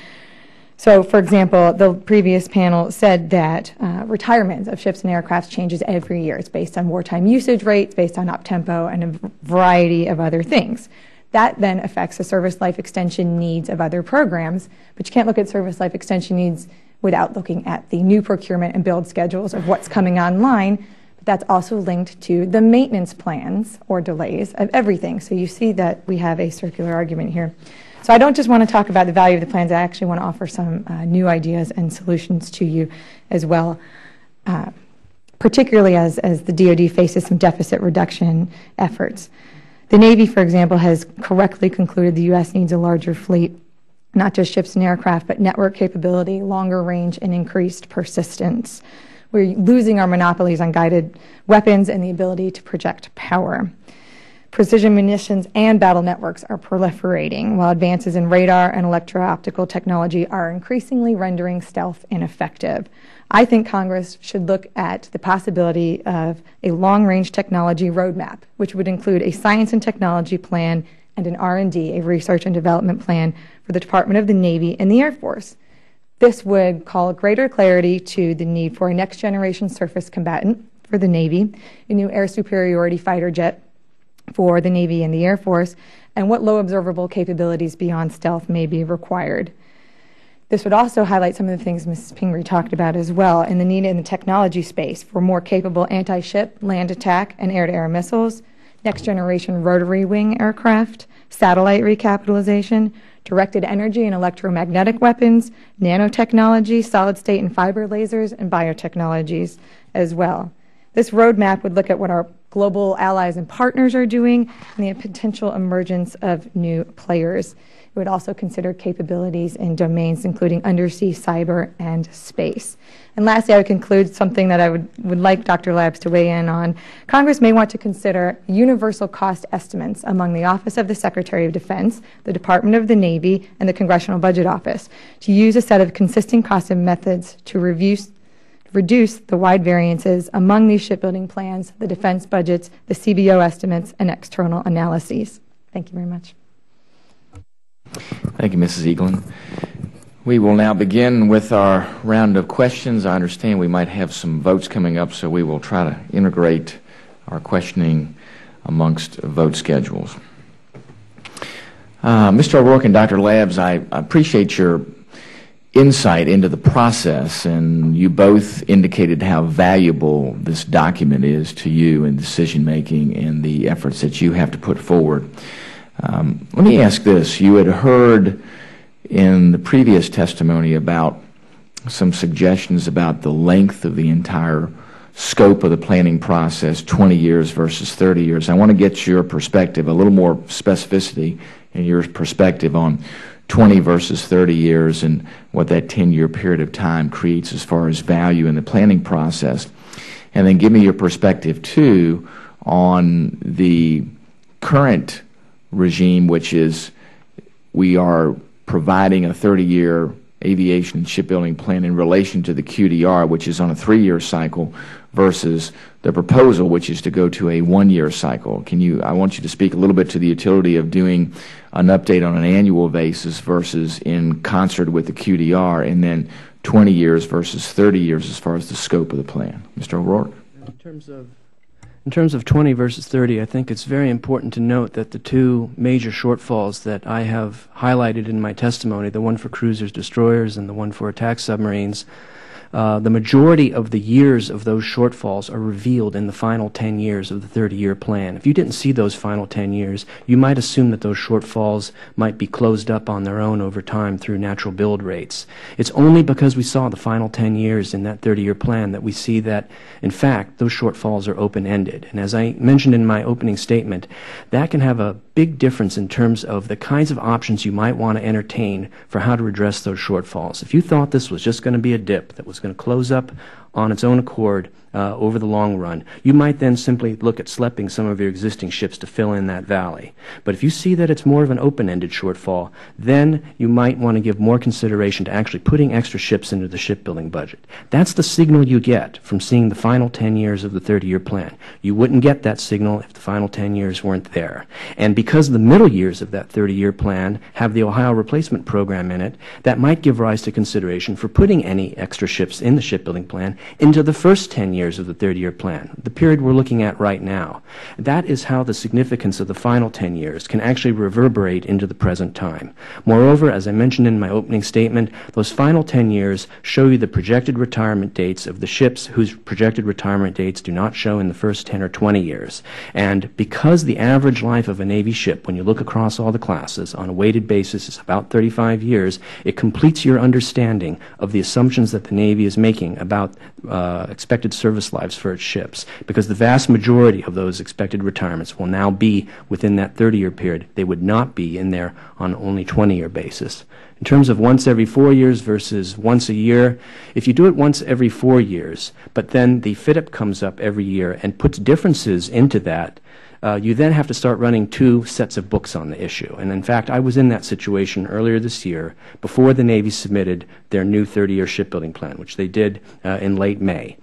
So, for example, the previous panel said that retirement of ships and aircraft changes every year. It's based on wartime usage rates, based on up-tempo, and a variety of other things. That then affects the service life extension needs of other programs, but you can't look at service life extension needs without looking at the new procurement and build schedules of what's coming online. But that's also linked to the maintenance plans or delays of everything. So you see that we have a circular argument here. So I don't just want to talk about the value of the plans. I actually want to offer some new ideas and solutions to you as well, particularly as the DoD faces some deficit reduction efforts. The Navy, for example, has correctly concluded the U.S. needs a larger fleet, not just ships and aircraft, but network capability, longer range, and increased persistence. We're losing our monopolies on guided weapons and the ability to project power. Precision munitions and battle networks are proliferating, while advances in radar and electro-optical technology are increasingly rendering stealth ineffective. I think Congress should look at the possibility of a long-range technology roadmap, which would include a science and technology plan and an R&D, a research and development plan for the Department of the Navy and the Air Force. This would call greater clarity to the need for a next-generation surface combatant for the Navy, a new air superiority fighter jet for the Navy and the Air Force, and what low observable capabilities beyond stealth may be required. This would also highlight some of the things Ms. Pingree talked about as well, in the need in the technology space for more capable anti-ship, land attack, and air-to-air missiles, next-generation rotary wing aircraft, satellite recapitalization, directed energy and electromagnetic weapons, nanotechnology, solid-state and fiber lasers, and biotechnologies as well. This roadmap would look at what our global allies and partners are doing and the potential emergence of new players. It would also consider capabilities in domains including undersea, cyber, and space. And lastly, I would conclude something that I would like Dr. Labs to weigh in on. Congress may want to consider universal cost estimates among the Office of the Secretary of Defense, the Department of the Navy, and the Congressional Budget Office to use a set of consistent costing methods to reduce the wide variances among these shipbuilding plans, the defense budgets, the CBO estimates, and external analyses. Thank you very much. Thank you, Mrs. Eaglin. We will now begin with our round of questions. I understand we might have some votes coming up, so we will try to integrate our questioning amongst vote schedules. Mr. O'Rourke and Dr. Labs, I appreciate your insight into the process, and you both indicated how valuable this document is to you in decision-making and the efforts that you have to put forward. Let me ask this. You had heard in the previous testimony about some suggestions about the length of the entire scope of the planning process, 20 years versus 30 years. I want to get your perspective, a little more specificity in your perspective on 20 versus 30 years and what that 10-year period of time creates as far as value in the planning process. And then give me your perspective, too, on the current regime, which is we are providing a 30-year aviation and shipbuilding plan in relation to the QDR, which is on a 3-year cycle, versus the proposal, which is to go to a 1-year cycle. I want you to speak a little bit to the utility of doing an update on an annual basis versus in concert with the QDR, and then 20 years versus 30 years as far as the scope of the plan. Mr. O'Rourke? In terms of 20 versus 30, I think it's very important to note that the two major shortfalls that I have highlighted in my testimony, the one for cruisers, destroyers, and the one for attack submarines, the majority of the years of those shortfalls are revealed in the final 10 years of the 30-year plan. If you didn't see those final 10 years, you might assume that those shortfalls might be closed up on their own over time through natural build rates. It's only because we saw the final 10 years in that 30-year plan that we see that, in fact, those shortfalls are open-ended. And as I mentioned in my opening statement, that can have a big difference in terms of the kinds of options you might want to entertain for how to address those shortfalls. If you thought this was just going to be a dip that was going to close up on its own accord over the long run, you might then simply look at schlepping some of your existing ships to fill in that valley. But if you see that it's more of an open-ended shortfall, then you might want to give more consideration to actually putting extra ships into the shipbuilding budget. That's the signal you get from seeing the final 10 years of the 30-year plan. You wouldn't get that signal if the final 10 years weren't there. And because the middle years of that 30-year plan have the Ohio Replacement Program in it, that might give rise to consideration for putting any extra ships in the shipbuilding plan into the first 10 years of the 30-year plan, the period we're looking at right now. That is how the significance of the final 10 years can actually reverberate into the present time. Moreover, as I mentioned in my opening statement, those final 10 years show you the projected retirement dates of the ships whose projected retirement dates do not show in the first 10 or 20 years. And because the average life of a Navy ship, when you look across all the classes on a weighted basis, is about 35 years, it completes your understanding of the assumptions that the Navy is making about expected service lives for its ships, because the vast majority of those expected retirements will now be within that 30-year period. They would not be in there on only 20-year basis. In terms of once every 4 years versus once a year, if you do it once every 4 years, but then the FIDIP comes up every year and puts differences into that, you then have to start running two sets of books on the issue. And in fact, I was in that situation earlier this year before the Navy submitted their new 30-year shipbuilding plan, which they did in late May.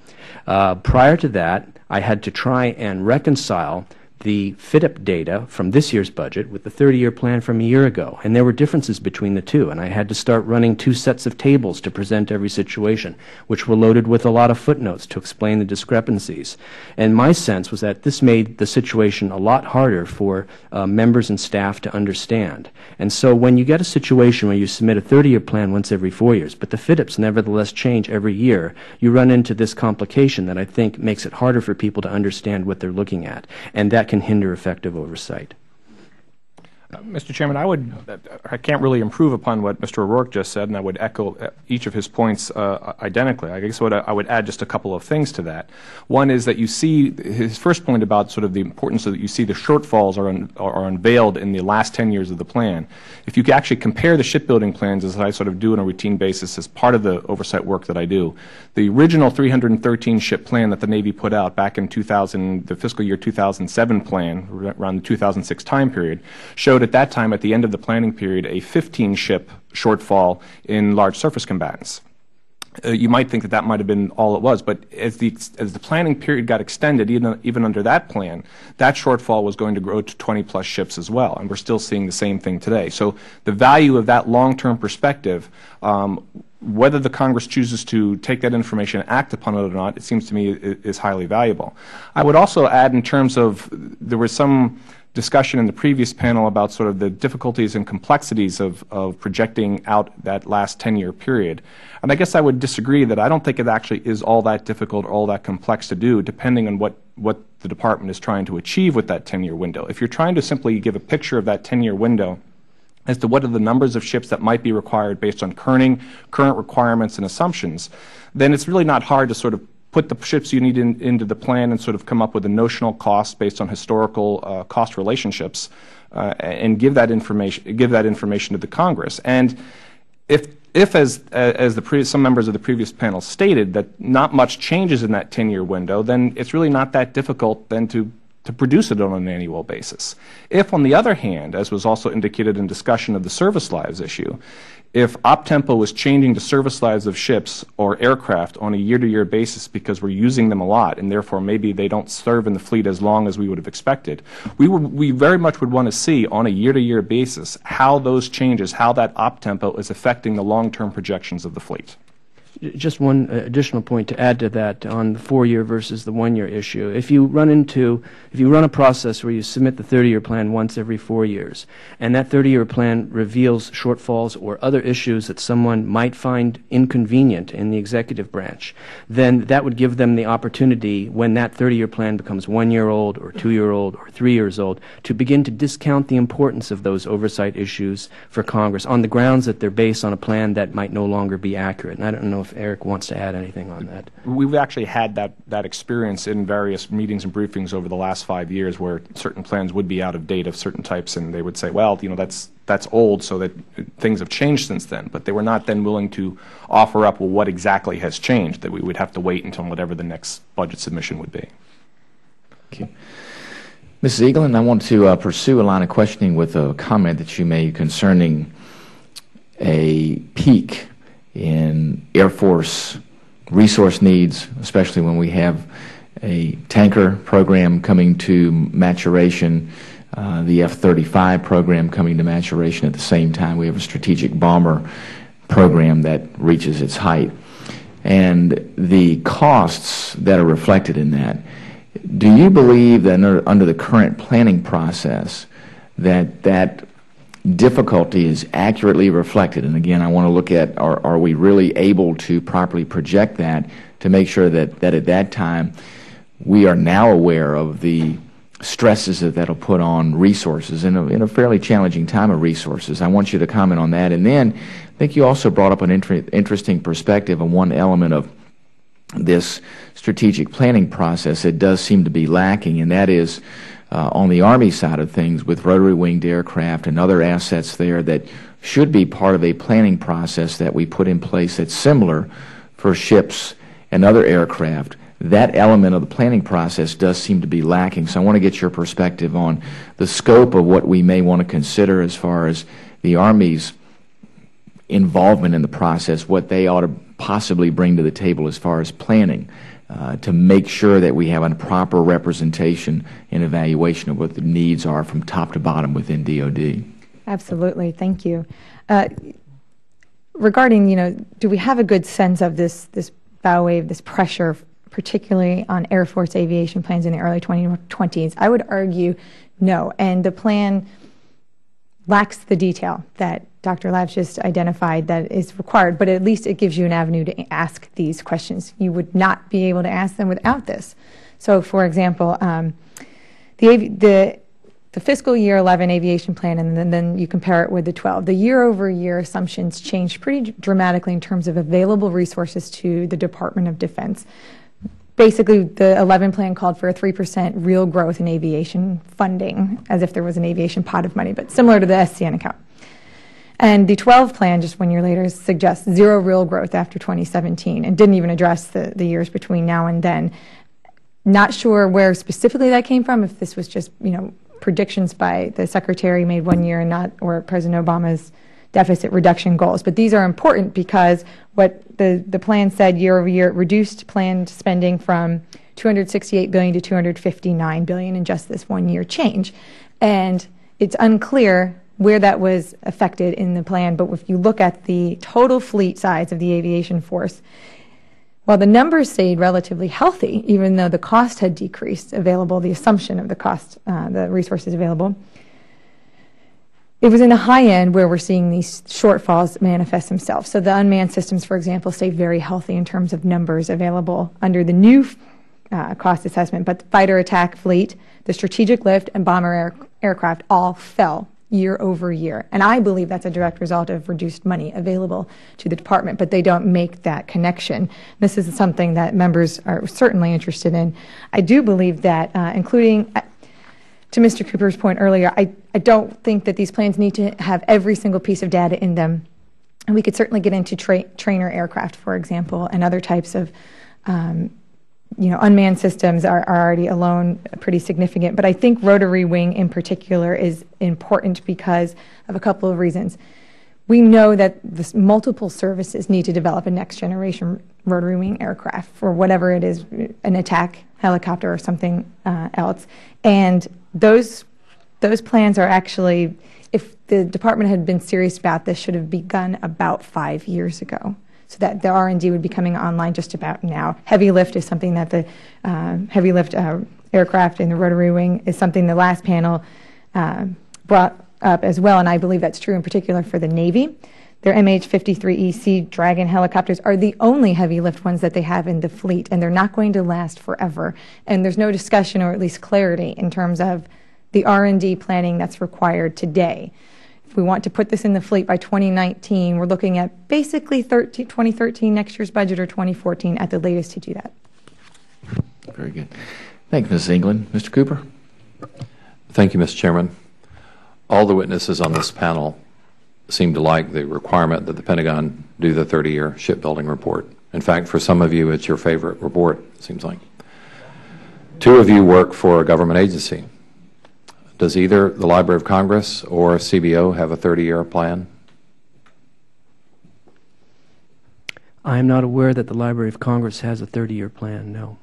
Prior to that, I had to try and reconcile the FIDIP data from this year's budget with the 30-year plan from a year ago, and there were differences between the two, and I had to start running two sets of tables to present every situation, which were loaded with a lot of footnotes to explain the discrepancies. And my sense was that this made the situation a lot harder for members and staff to understand. And so when you get a situation where you submit a 30-year plan once every 4 years, but the FIDIPs nevertheless change every year, you run into this complication that I think makes it harder for people to understand what they're looking at, and that can hinder effective oversight. Mr. Chairman, I can't really improve upon what Mr. O'Rourke just said, and I would echo each of his points identically. I guess I would add just a couple of things to that. One is that you see his first point about sort of the importance of that you see the shortfalls are unveiled in the last 10 years of the plan. If you actually compare the shipbuilding plans, as I sort of do on a routine basis as part of the oversight work that I do, the original 313 ship plan that the Navy put out back in the fiscal year 2007 plan, around the 2006 time period, showed at that time, at the end of the planning period, a 15-ship shortfall in large surface combatants. You might think that that might have been all it was, but as the planning period got extended, even under that plan, that shortfall was going to grow to 20-plus ships as well, and we're still seeing the same thing today. So the value of that long-term perspective, whether the Congress chooses to take that information and act upon it or not, it seems to me is highly valuable. I would also add, in terms of, there was some discussion in the previous panel about sort of the difficulties and complexities of projecting out that last 10-year period. And I guess I would disagree that I don't think it actually is all that difficult or all that complex to do, depending on what the Department is trying to achieve with that 10-year window. If you're trying to simply give a picture of that 10-year window as to what are the numbers of ships that might be required based on current requirements and assumptions, then it's really not hard to sort of put the ships you need into the plan and sort of come up with a notional cost based on historical cost relationships, and give that information to the Congress. And if as some members of the previous panel stated, that not much changes in that 10-year window, then it's really not that difficult then to produce it on an annual basis. If, on the other hand, as was also indicated in discussion of the service lives issue, if OPTEMPO was changing the service lives of ships or aircraft on a year-to-year basis because we're using them a lot and therefore maybe they don't serve in the fleet as long as we would have expected, we very much would want to see on a year-to-year basis how those changes, how that OPTEMPO is affecting the long-term projections of the fleet. Just one additional point to add to that on the 4-year versus the 1-year issue. If you run a process where you submit the 30-year plan once every 4 years, and that 30-year plan reveals shortfalls or other issues that someone might find inconvenient in the executive branch, then that would give them the opportunity, when that 30-year plan becomes 1 year old or 2 year old or 3 years old, to begin to discount the importance of those oversight issues for Congress on the grounds that they're based on a plan that might no longer be accurate. And I don't know if Eric wants to add anything on that. We've actually had that experience in various meetings and briefings over the last 5 years, where certain plans would be out of date of certain types, and they would say, well, that's old, so that things have changed since then. But they were not then willing to offer up, well, what exactly has changed, that we would have to wait until whatever the next budget submission would be. Thank you. Mrs. Eaglin, I want to pursue a line of questioning with a comment that you made concerning a peak in Air Force resource needs, especially when we have a tanker program coming to maturation, the F-35 program coming to maturation at the same time. We have a strategic bomber program that reaches its height. And the costs that are reflected in that, do you believe that under the current planning process that difficulty is accurately reflected? And again, I want to look at, are we really able to properly project that to make sure that at that time we are now aware of the stresses that'll put on resources in a fairly challenging time of resources? I want you to comment on that. And then I think you also brought up an interesting perspective on one element of this strategic planning process that does seem to be lacking, and that is on the Army side of things, with rotary winged aircraft and other assets there that should be part of a planning process that we put in place that's similar for ships and other aircraft. That element of the planning process does seem to be lacking. So I want to get your perspective on the scope of what we may want to consider as far as the Army's involvement in the process, what they ought to possibly bring to the table as far as planning. to make sure that we have a proper representation and evaluation of what the needs are from top to bottom within DoD. Absolutely. Thank you. Regarding, do we have a good sense of this bow wave, this pressure, particularly on Air Force aviation plans in the early 2020s? I would argue no. And the plan lacks the detail that Dr. Labs just identified that is required, but at least it gives you an avenue to ask these questions. You would not be able to ask them without this. So, for example, the fiscal year 11 aviation plan, and then you compare it with the 12. The year-over-year assumptions changed pretty dramatically in terms of available resources to the Department of Defense. Basically, the 11 plan called for a 3% real growth in aviation funding, as if there was an aviation pot of money, but similar to the SCN account. And the 12 plan, just 1 year later, suggests zero real growth after 2017 and didn't even address the years between now and then. Not sure where specifically that came from, if this was just, predictions by the Secretary made 1 year and not, or President Obama's deficit reduction goals. But these are important because what the plan said year over year, it reduced planned spending from $268 billion to $259 billion in just this 1 year change. And it's unclear where that was affected in the plan, but if you look at the total fleet size of the aviation force, while the numbers stayed relatively healthy, even though the cost had decreased available, the assumption of the cost, the resources available, it was in the high end where we're seeing these shortfalls manifest themselves. So the unmanned systems, for example, stay very healthy in terms of numbers available under the new cost assessment, but the fighter attack fleet, the strategic lift, and bomber aircraft all fell year over year. And I believe that's a direct result of reduced money available to the department, but they don't make that connection. This is something that members are certainly interested in. I do believe that, including, to Mr. Cooper's point earlier, I don't think that these plans need to have every single piece of data in them. And we could certainly get into trainer aircraft, for example, and other types of unmanned systems are already alone pretty significant. But I think rotary wing in particular is important because of a couple of reasons. We know that multiple services need to develop a next generation rotary wing aircraft for whatever it is, an attack helicopter or something else. And those plans are actually, if the department had been serious about this, should have begun about 5 years ago, so that the R&D would be coming online just about now. Heavy lift is something that the heavy lift aircraft in the rotary wing is something the last panel brought up as well, and I believe that's true in particular for the Navy. Their MH-53EC Dragon helicopters are the only heavy lift ones that they have in the fleet, and they're not going to last forever. And there's no discussion or at least clarity in terms of the R&D planning that's required today. If we want to put this in the fleet by 2019, we're looking at basically 2013, next year's budget, or 2014 at the latest to do that. Very good. Thank you, Ms. England. Mr. Cooper? Thank you, Mr. Chairman. All the witnesses on this panel seem to like the requirement that the Pentagon do the 30-year shipbuilding report. In fact, for some of you, it's your favorite report, it seems like. 2 of you work for a government agency. Does either the Library of Congress or CBO have a 30-year plan? I am not aware that the Library of Congress has a 30-year plan, no.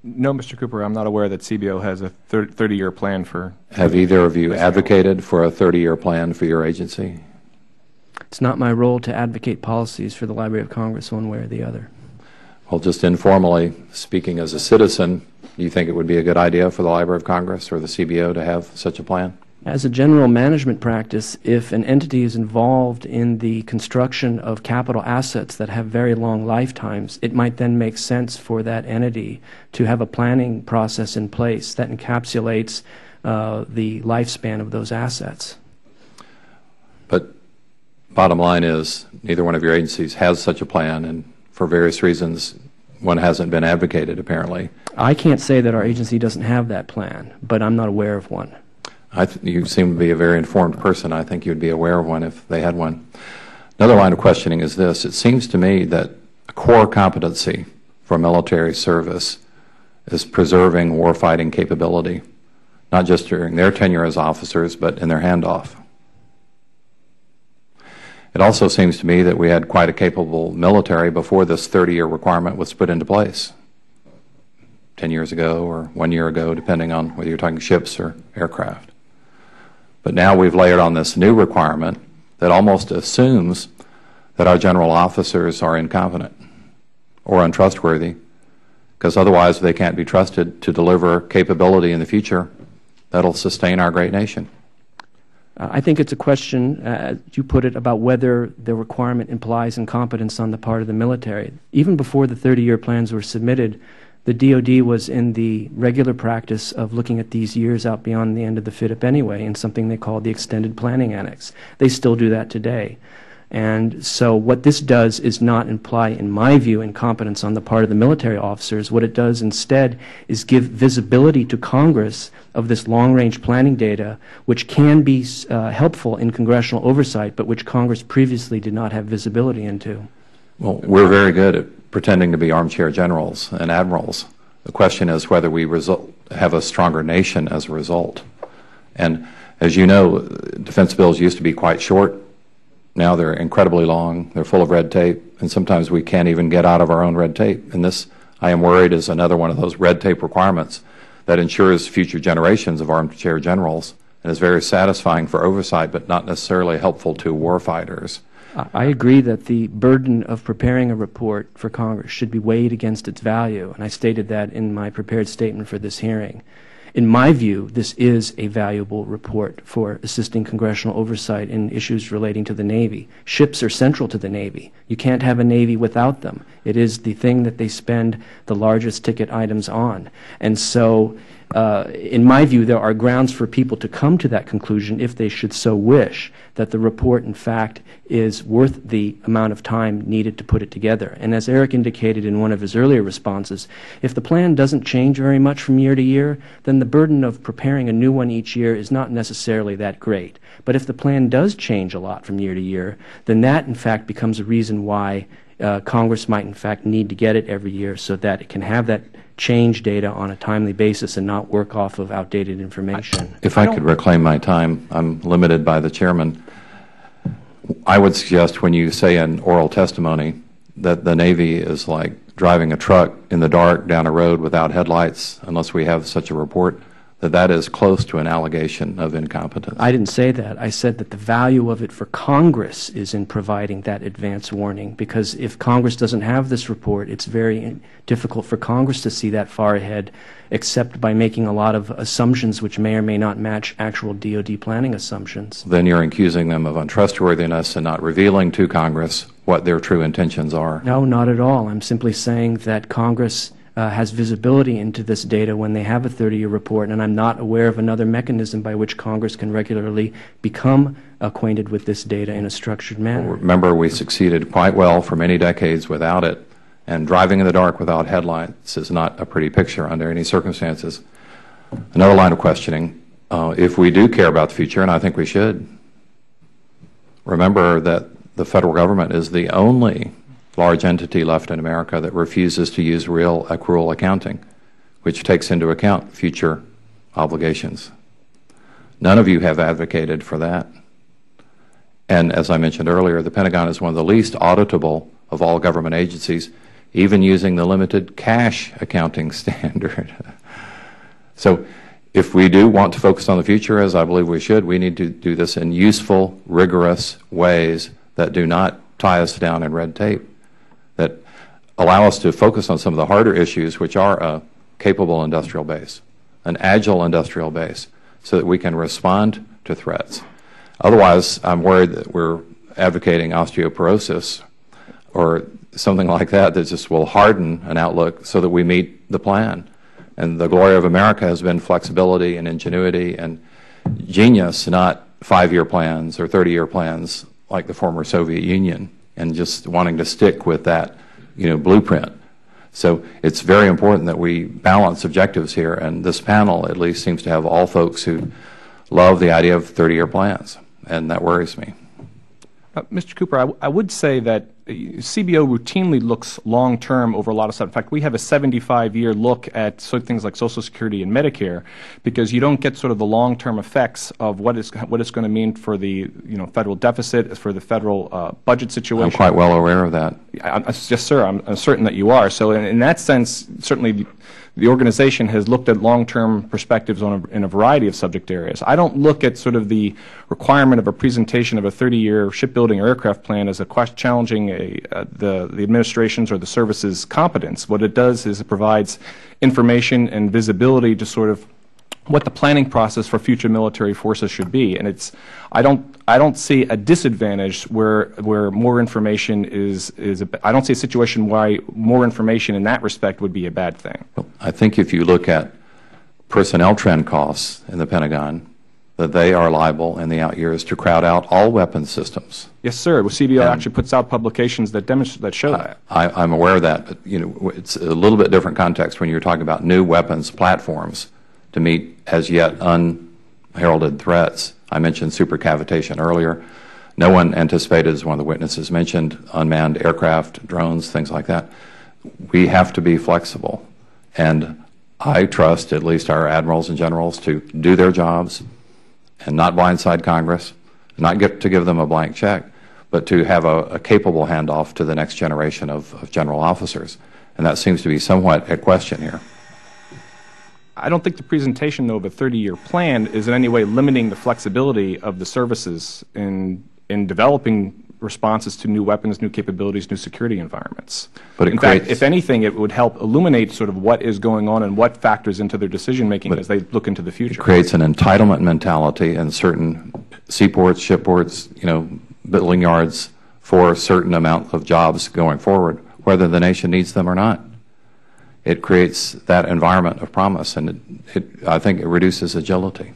No, Mr. Cooper, I'm not aware that CBO has a 30-year plan for... Have either of you advocated for a 30-year plan for your agency? It's not my role to advocate policies for the Library of Congress one way or the other. Well, just informally, speaking as a citizen, do you think it would be a good idea for the Library of Congress or the CBO to have such a plan? As a general management practice, if an entity is involved in the construction of capital assets that have very long lifetimes, it might then make sense for that entity to have a planning process in place that encapsulates the lifespan of those assets. But bottom line is, neither one of your agencies has such a plan, and for various reasons, one hasn't been advocated, apparently. I can't say that our agency doesn't have that plan, but I'm not aware of one. You seem to be a very informed person. I think you'd be aware of one if they had one. Another line of questioning is this. It seems to me that a core competency for military service is preserving warfighting capability, not just during their tenure as officers, but in their handoff. It also seems to me that we had quite a capable military before this 30-year requirement was put into place, 10 years ago or 1 year ago, depending on whether you're talking ships or aircraft. But now we've layered on this new requirement that almost assumes that our general officers are incompetent or untrustworthy, because otherwise they can't be trusted to deliver capability in the future that'll sustain our great nation. I think it's a question, as you put it, about whether the requirement implies incompetence on the part of the military. Even before the 30-year plans were submitted, the DoD was in the regular practice of looking at these years out beyond the end of the FYDP anyway, in something they called the Extended Planning Annex. They still do that today. And so what this does is not imply, in my view, incompetence on the part of the military officers. What it does instead is give visibility to Congress of this long-range planning data, which can be helpful in congressional oversight, but which Congress previously did not have visibility into. Well, we're very good at pretending to be armchair generals and admirals. The question is whether we have a stronger nation as a result. And as you know, defense bills used to be quite short. Now they're incredibly long, they're full of red tape, and sometimes we can't even get out of our own red tape. And this, I am worried, is another one of those red tape requirements that ensures future generations of armchair generals and is very satisfying for oversight but not necessarily helpful to warfighters. I agree that the burden of preparing a report for Congress should be weighed against its value, and I stated that in my prepared statement for this hearing. In my view, this is a valuable report for assisting congressional oversight in issues relating to the Navy. Ships are central to the Navy. You can't have a Navy without them. It is the thing that they spend the largest ticket items on. And so, in my view, there are grounds for people to come to that conclusion, if they should so wish, that the report, in fact, is worth the amount of time needed to put it together. And as Eric indicated in one of his earlier responses, if the plan doesn't change very much from year to year, then the burden of preparing a new one each year is not necessarily that great. But if the plan does change a lot from year to year, then that, in fact, becomes a reason why Congress might, in fact, need to get it every year so that it can have that change data on a timely basis and not work off of outdated information. If I could reclaim my time, I'm limited by the chairman. I would suggest when you say in oral testimony that the Navy is like driving a truck in the dark down a road without headlights, unless we have such a report, that is close to an allegation of incompetence. I didn't say that. I said that the value of it for Congress is in providing that advance warning, because if Congress doesn't have this report, it's very difficult for Congress to see that far ahead, except by making a lot of assumptions which may or may not match actual DoD planning assumptions. Then you're accusing them of untrustworthiness and not revealing to Congress what their true intentions are. No, not at all. I'm simply saying that Congress has visibility into this data when they have a 30-year report, and I'm not aware of another mechanism by which Congress can regularly become acquainted with this data in a structured manner. Remember, we succeeded quite well for many decades without it, and driving in the dark without headlights is not a pretty picture under any circumstances. Another line of questioning, if we do care about the future, and I think we should, remember that the federal government is the only large entity left in America that refuses to use real accrual accounting, which takes into account future obligations. None of you have advocated for that. And as I mentioned earlier, the Pentagon is one of the least auditable of all government agencies, even using the limited cash accounting standard. So if we do want to focus on the future, as I believe we should, we need to do this in useful, rigorous ways that do not tie us down in red tape, that allow us to focus on some of the harder issues, which are a capable industrial base, an agile industrial base, so that we can respond to threats. Otherwise, I'm worried that we're advocating osteoporosis or something like that that just will harden an outlook so that we meet the plan. And the glory of America has been flexibility and ingenuity and genius, not 5-year plans or 30-year plans like the former Soviet Union, and just wanting to stick with that, blueprint. So it's very important that we balance objectives here, and this panel at least seems to have all folks who love the idea of 30-year plans, and that worries me. Mr. Cooper, I would say that CBO routinely looks long-term over a lot of stuff. In fact, we have a 75-year look at things like Social Security and Medicare, because you don't get sort of the long-term effects of what it's going to mean for the federal deficit, for the federal budget situation. I'm quite well aware of that. Yes, sir. I'm certain that you are. So in that sense, certainly the organization has looked at long-term perspectives in a variety of subject areas. I don't look at sort of the requirement of a presentation of a 30-year shipbuilding or aircraft plan as challenging the administration's or the service's competence. What it does is it provides information and visibility to sort of what the planning process for future military forces should be, and I don't see a disadvantage where more information I don't see a situation why more information in that respect would be a bad thing. Well, I think if you look at personnel trend costs in the Pentagon, that they are liable in the out years to crowd out all weapons systems. Yes, sir. Well, CBO actually puts out publications that show that. I'm aware of that, but it's a little bit different context when you're talking about new weapons platforms to meet as yet unheralded threats. I mentioned supercavitation earlier. No one anticipated, as one of the witnesses mentioned, unmanned aircraft, drones, things like that. We have to be flexible, and I trust at least our admirals and generals to do their jobs and not blindside Congress, not to give them a blank check, but to have a capable handoff to the next generation of general officers. And that seems to be somewhat at question here. I don't think the presentation, though, of a 30-year plan is in any way limiting the flexibility of the services in developing responses to new weapons, new capabilities, new security environments. But in fact, if anything, it would help illuminate sort of what is going on and what factors into their decision-making as they look into the future. It creates an entitlement mentality in certain seaports, shipports, building yards for a certain amount of jobs going forward, whether the nation needs them or not. It creates that environment of promise, and I think it reduces agility.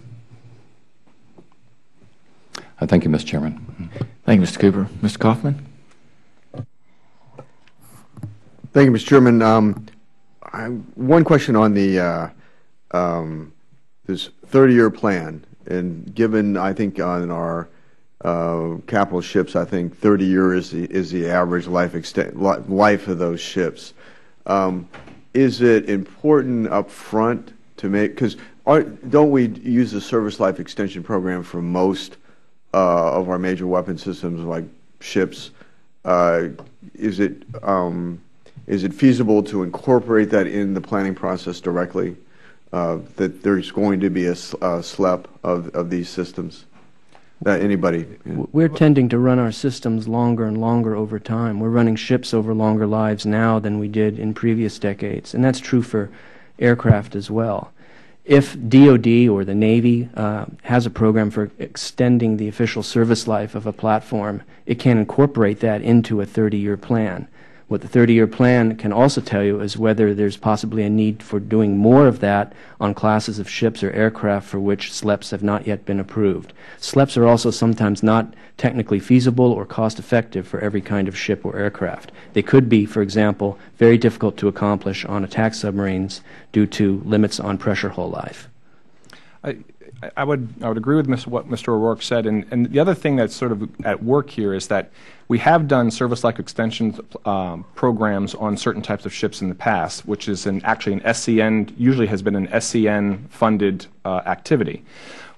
Thank you, Mr. Chairman. Thank you, Mr. Cooper. Mr. Kaufman? Thank you, Mr. Chairman. One question on the this 30-year plan, and given, I think, on our capital ships, I think 30 years is the average life of those ships. Is it important up front to make, because don't we use the service life extension program for most of our major weapon systems like ships? Is it feasible to incorporate that in the planning process directly, that there's going to be a SLEP of these systems? Anybody? We're tending to run our systems longer and longer over time. We're running ships over longer lives now than we did in previous decades, and that's true for aircraft as well. If DoD or the Navy has a program for extending the official service life of a platform, it can incorporate that into a 30-year plan. What the 30-year plan can also tell you is whether there's possibly a need for doing more of that on classes of ships or aircraft for which SLEPs have not yet been approved. SLEPs are also sometimes not technically feasible or cost-effective for every kind of ship or aircraft. They could be, for example, very difficult to accomplish on attack submarines due to limits on pressure hull life. I would agree with what Mr. O'Rourke said, and the other thing that's sort of at work here is that we have done service life extension programs on certain types of ships in the past, which is actually an SCN, usually has been an SCN-funded activity.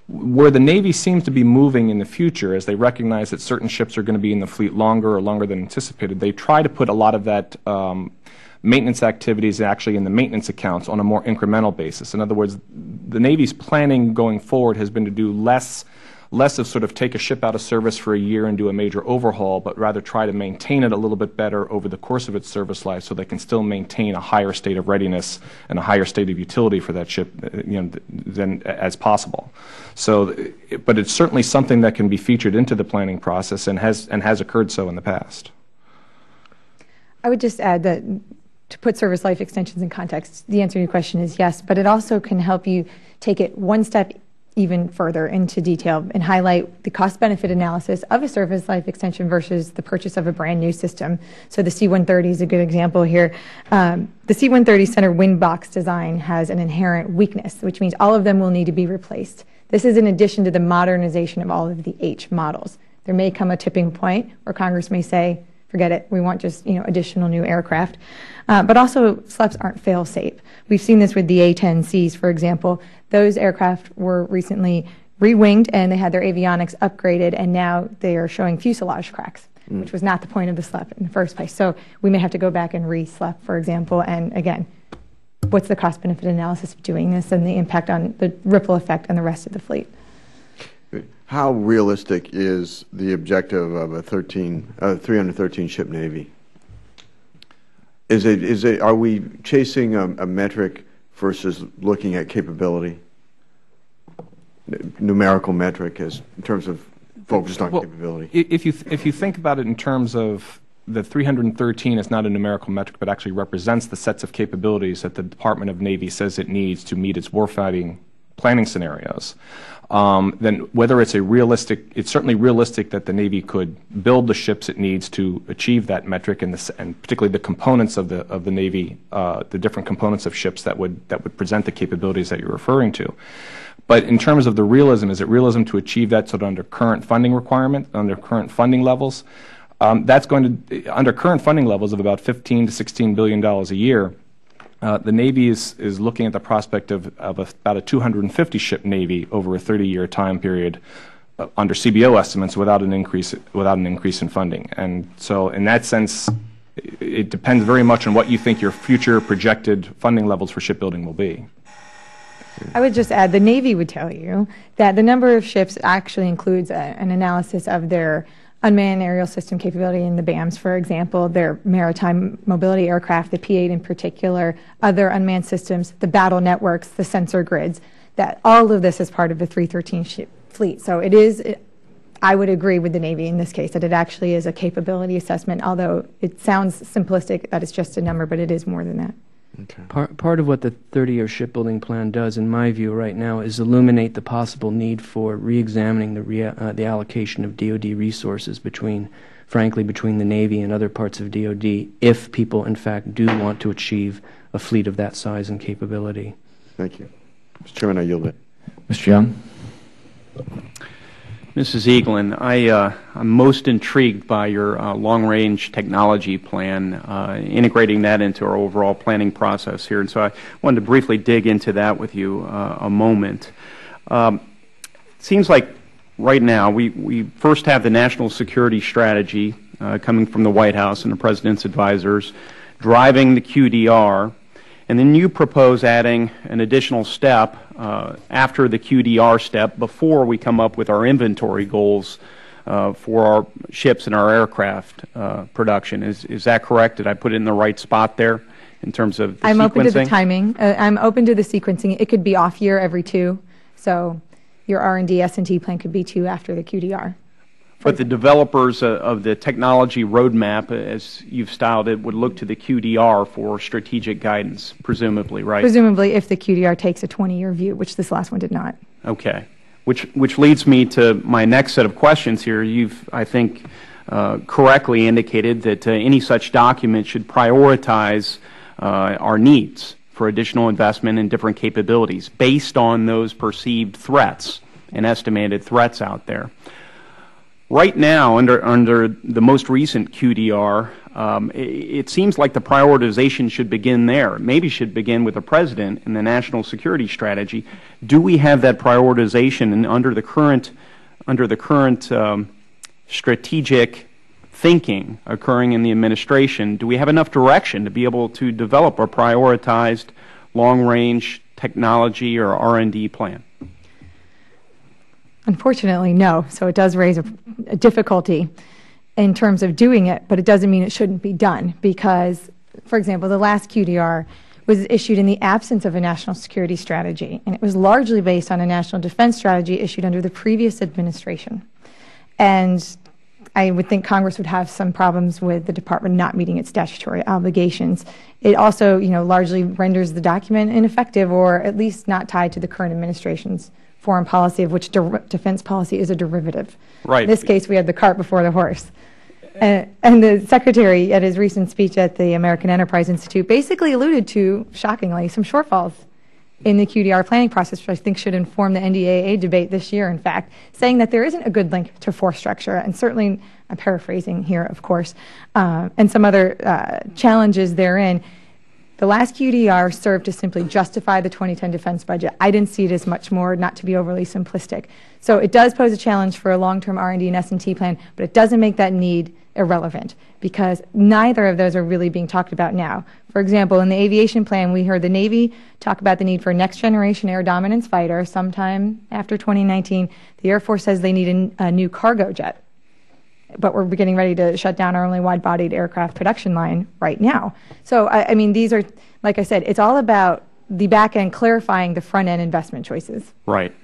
Where the Navy seems to be moving in the future, as they recognize that certain ships are going to be in the fleet longer or longer than anticipated, they try to put a lot of that maintenance activities actually in the maintenance accounts on a more incremental basis. In other words, the Navy's planning going forward has been to do less of sort of take a ship out of service for a year and do a major overhaul, but rather try to maintain it a little bit better over the course of its service life so they can still maintain a higher state of readiness and a higher state of utility for that ship than as possible. So, but it's certainly something that can be featured into the planning process and has occurred so in the past. I would just add that to put service life extensions in context, the answer to your question is yes, but it also can help you take it one step even further into detail and highlight the cost-benefit analysis of a service life extension versus the purchase of a brand new system. So the C-130 is a good example here. The C-130 center wind box design has an inherent weakness, which means all of them will need to be replaced. This is in addition to the modernization of all of the H models. There may come a tipping point where Congress may say, forget it. We want just additional new aircraft. But also, SLEPs aren't fail-safe. We've seen this with the A-10Cs, for example. Those aircraft were recently re-winged, and they had their avionics upgraded, and now they are showing fuselage cracks, which was not the point of the SLEP in the first place. So we may have to go back and re-SLEP, for example. And again, what's the cost-benefit analysis of doing this and the impact on the ripple effect on the rest of the fleet? How realistic is the objective of a 313 ship Navy? Are we chasing a metric versus looking at capability, numerical metric, in terms of focused on capability? If you think about it in terms of the 313 is not a numerical metric, but actually represents the sets of capabilities that the Department of Navy says it needs to meet its warfighting planning scenarios, then whether it's it's certainly realistic that the Navy could build the ships it needs to achieve that metric, and particularly the components of the Navy, the different components of ships that would present the capabilities that you're referring to. But in terms of the realism, is it realism to achieve that sort of under current funding requirement, under current funding levels? That's going to, under current funding levels of about $15 to $16 billion a year, the Navy is looking at the prospect of about a 250-ship Navy over a 30-year time period under CBO estimates without an increase in funding. And so, in that sense, it depends very much on what you think your future projected funding levels for shipbuilding will be. I would just add, the Navy would tell you that the number of ships actually includes an analysis of their unmanned aerial system capability in the BAMs, for example, their maritime mobility aircraft, the P-8 in particular, other unmanned systems, the battle networks, the sensor grids, that all of this is part of the 313 ship fleet. So it is, I would agree with the Navy in this case, that it actually is a capability assessment, although it sounds simplistic that it's just a number, but it is more than that. Okay. Part of what the 30-year shipbuilding plan does, in my view right now, is illuminate the possible need for re-examining the allocation of DoD resources frankly, between the Navy and other parts of DoD, if people, in fact, do want to achieve a fleet of that size and capability. Thank you. Mr. Chairman, I yield it. Mr. Young. Mrs. Eaglin, I'm most intrigued by your long-range technology plan, integrating that into our overall planning process here. And so I wanted to briefly dig into that with you a moment. It seems like right now we first have the national security strategy coming from the White House and the President's advisors driving the QDR. And then you propose adding an additional step after the QDR step before we come up with our inventory goals for our ships and our aircraft production. Is that correct? Did I put it in the right spot there in terms of the I'm sequencing? open to the timing. I'm open to the sequencing. It could be off year every 2. So your R&D S&T plan could be 2 after the QDR. But the developers of the technology roadmap, as you've styled it, would look to the QDR for strategic guidance, presumably, right? Presumably, if the QDR takes a 20-year view, which this last one did not. Okay. Which leads me to my next set of questions here. You've, I think, correctly indicated that any such document should prioritize our needs for additional investment in different capabilities based on those perceived threats and estimated threats out there. Right now, under the most recent QDR, it seems like the prioritization should begin there. Maybe should begin with the President and the national security strategy. Do we have that prioritization, and under the current strategic thinking occurring in the administration, do we have enough direction to be able to develop a prioritized long-range technology or R&D plan? Unfortunately, no. So it does raise a difficulty in terms of doing it, but it doesn't mean it shouldn't be done because, for example, the last QDR was issued in the absence of a national security strategy, and it was largely based on a national defense strategy issued under the previous administration. And I would think Congress would have some problems with the Department not meeting its statutory obligations. It also, largely renders the document ineffective or at least not tied to the current administration's foreign policy, of which defense policy is a derivative. Right. In this case, we had the cart before the horse. And the Secretary, at his recent speech at the American Enterprise Institute, basically alluded to, shockingly, some shortfalls in the QDR planning process, which I think should inform the NDAA debate this year, in fact, saying that there isn't a good link to force structure. And certainly, I'm paraphrasing here, of course, and some other challenges therein. The last QDR served to simply justify the 2010 defense budget. I didn't see it as much more, not to be overly simplistic. So it does pose a challenge for a long-term R&D and S&T plan, but it doesn't make that need irrelevant, because neither of those are really being talked about now. For example, in the aviation plan, we heard the Navy talk about the need for a next-generation air dominance fighter sometime after 2019. The Air Force says they need a new cargo jet, but we're getting ready to shut down our only wide-bodied aircraft production line right now. So, I mean, these are, like I said, it's all about the back end clarifying the front end investment choices. Right.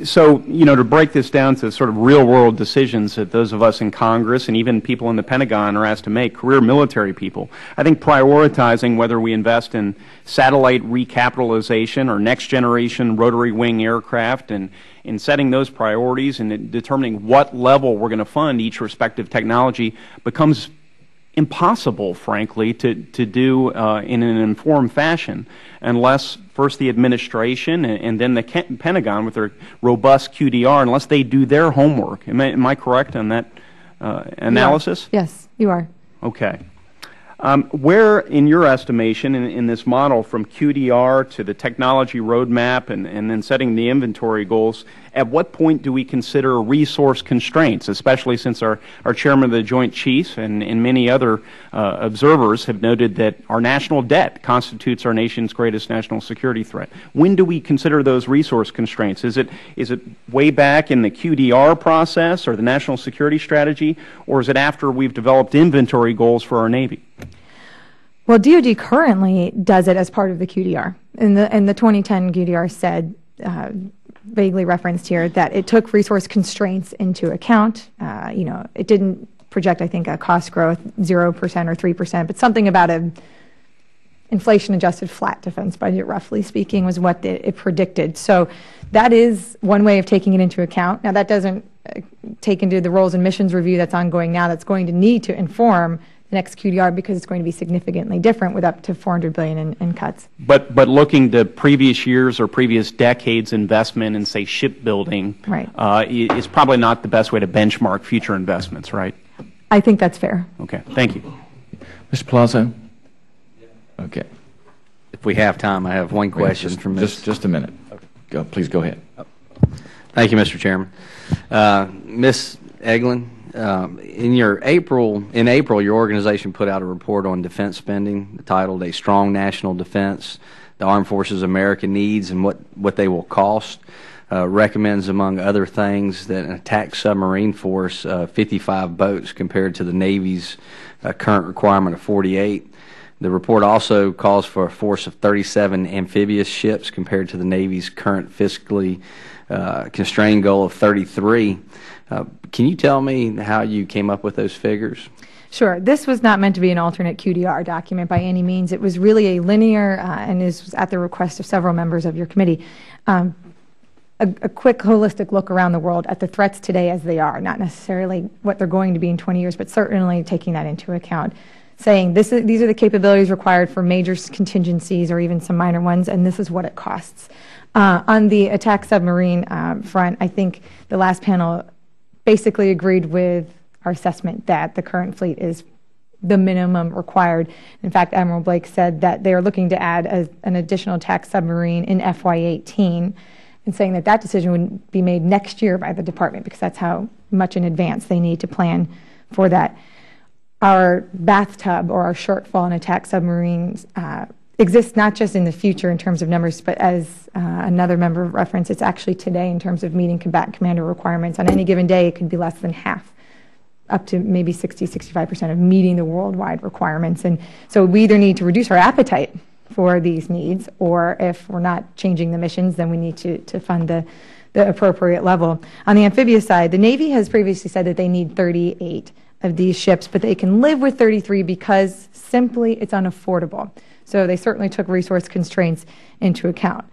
So, to break this down to sort of real-world decisions that those of us in Congress and even people in the Pentagon are asked to make, career military people, I think prioritizing whether we invest in satellite recapitalization or next-generation rotary wing aircraft, and in setting those priorities and determining what level we're going to fund each respective technology becomes impossible, frankly, to do in an informed fashion unless first the administration and then the Pentagon with their robust QDR, unless they do their homework. Am I correct on that analysis? Yes, you are. Okay. Where, in your estimation, in this model, from QDR to the technology roadmap and then setting the inventory goals, at what point do we consider resource constraints, especially since our chairman of the Joint Chiefs and many other observers have noted that our national debt constitutes our nation's greatest national security threat? When do we consider those resource constraints? Is it way back in the QDR process or the national security strategy, or is it after we've developed inventory goals for our Navy? Well, DoD currently does it as part of the QDR. And the 2010 QDR said, vaguely referenced here, that it took resource constraints into account. It didn't project, I think, a cost growth 0% or 3%, but something about an inflation-adjusted flat defense budget, roughly speaking, was what it predicted. So that is one way of taking it into account. Now, that doesn't take into the roles and missions review that's ongoing now, that's going to need to inform the next QDR, because it's going to be significantly different with up to $400 billion in cuts. But looking to previous years or previous decades investment in, say, shipbuilding, right, is probably not the best way to benchmark future investments, right? I think that's fair. Okay, thank you. Mr. Palazzo? Okay. If we have time, I have one question from Ms. Just a minute. Please go ahead. Thank you, Mr. Chairman. Ms. Eglin, in April, your organization put out a report on defense spending titled "A Strong National Defense: The Armed Forces America Needs and What They Will Cost." Recommends, among other things, that an attack submarine force 55 boats compared to the Navy's current requirement of 48. The report also calls for a force of 37 amphibious ships compared to the Navy's current fiscally constrained goal of 33. Can you tell me how you came up with those figures? Sure. This was not meant to be an alternate QDR document by any means. It was really a linear, and this was at the request of several members of your committee, a quick holistic look around the world at the threats today as they are, not necessarily what they're going to be in 20 years, but certainly taking that into account, saying these are the capabilities required for major contingencies or even some minor ones, and this is what it costs. On the attack submarine front, I think the last panel basically agreed with our assessment that the current fleet is the minimum required. In fact, Admiral Blake said that they are looking to add an additional attack submarine in FY18, and saying that that decision would be made next year by the department, because that's how much in advance they need to plan for that. Our bathtub, or our shortfall in attack submarines, exists not just in the future in terms of numbers, but as another member referenced, it's actually today in terms of meeting combatant commander requirements. On any given day, it could be less than half, up to maybe 60-65% of meeting the worldwide requirements. And so we either need to reduce our appetite for these needs, or if we're not changing the missions, then we need to fund the appropriate level. On the amphibious side, the Navy has previously said that they need 38 of these ships, but they can live with 33 because simply it's unaffordable. So they certainly took resource constraints into account.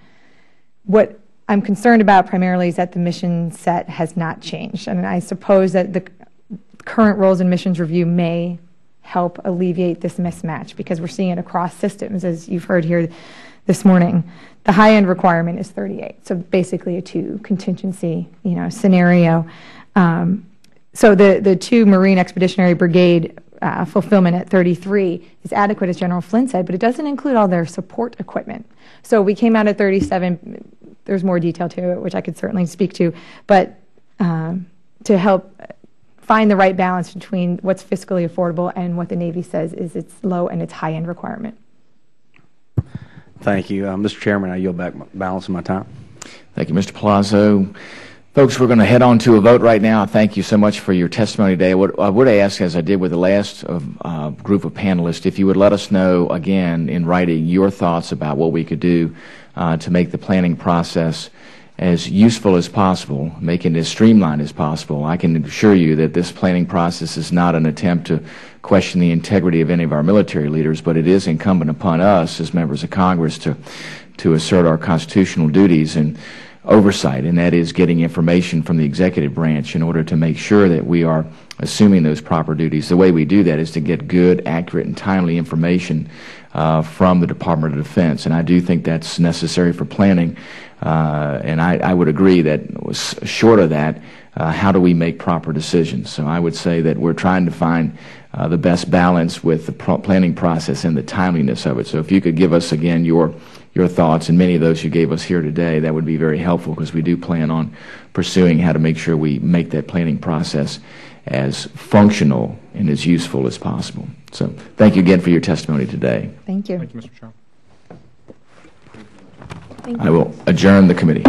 What I'm concerned about primarily is that the mission set has not changed. And I suppose that the current roles and missions review may help alleviate this mismatch, because we're seeing it across systems, as you've heard here this morning. The high-end requirement is 38, so basically a 2 contingency scenario. So the 2 Marine Expeditionary Brigade fulfillment at 33 is adequate, as General Flynn said, but it doesn't include all their support equipment. So we came out at 37. There's more detail to it, which I could certainly speak to, but to help find the right balance between what's fiscally affordable and what the Navy says is its low and its high-end requirement. Thank you. Mr. Chairman, I yield back balance of my time. Thank you, Mr. Palazzo. Folks, we're going to head on to a vote right now. Thank you so much for your testimony today. What I would ask, as I did with the last group of panelists, if you would let us know, again, in writing, your thoughts about what we could do to make the planning process as useful as possible, making it as streamlined as possible. I can assure you that this planning process is not an attempt to question the integrity of any of our military leaders, but it is incumbent upon us as members of Congress to assert our constitutional duties and oversight, and that is getting information from the executive branch in order to make sure that we are assuming those proper duties. The way we do that is to get good, accurate, and timely information from the Department of Defense, and I do think that's necessary for planning. And I would agree that short of that, how do we make proper decisions? So I would say that we're trying to find the best balance with the planning process and the timeliness of it. So if you could give us, again, your thoughts, and many of those you gave us here today, that would be very helpful, because we do plan on pursuing how to make sure we make that planning process as functional and as useful as possible. So thank you again for your testimony today. Thank you. Thank you, Mr. Chairman. I will adjourn the committee.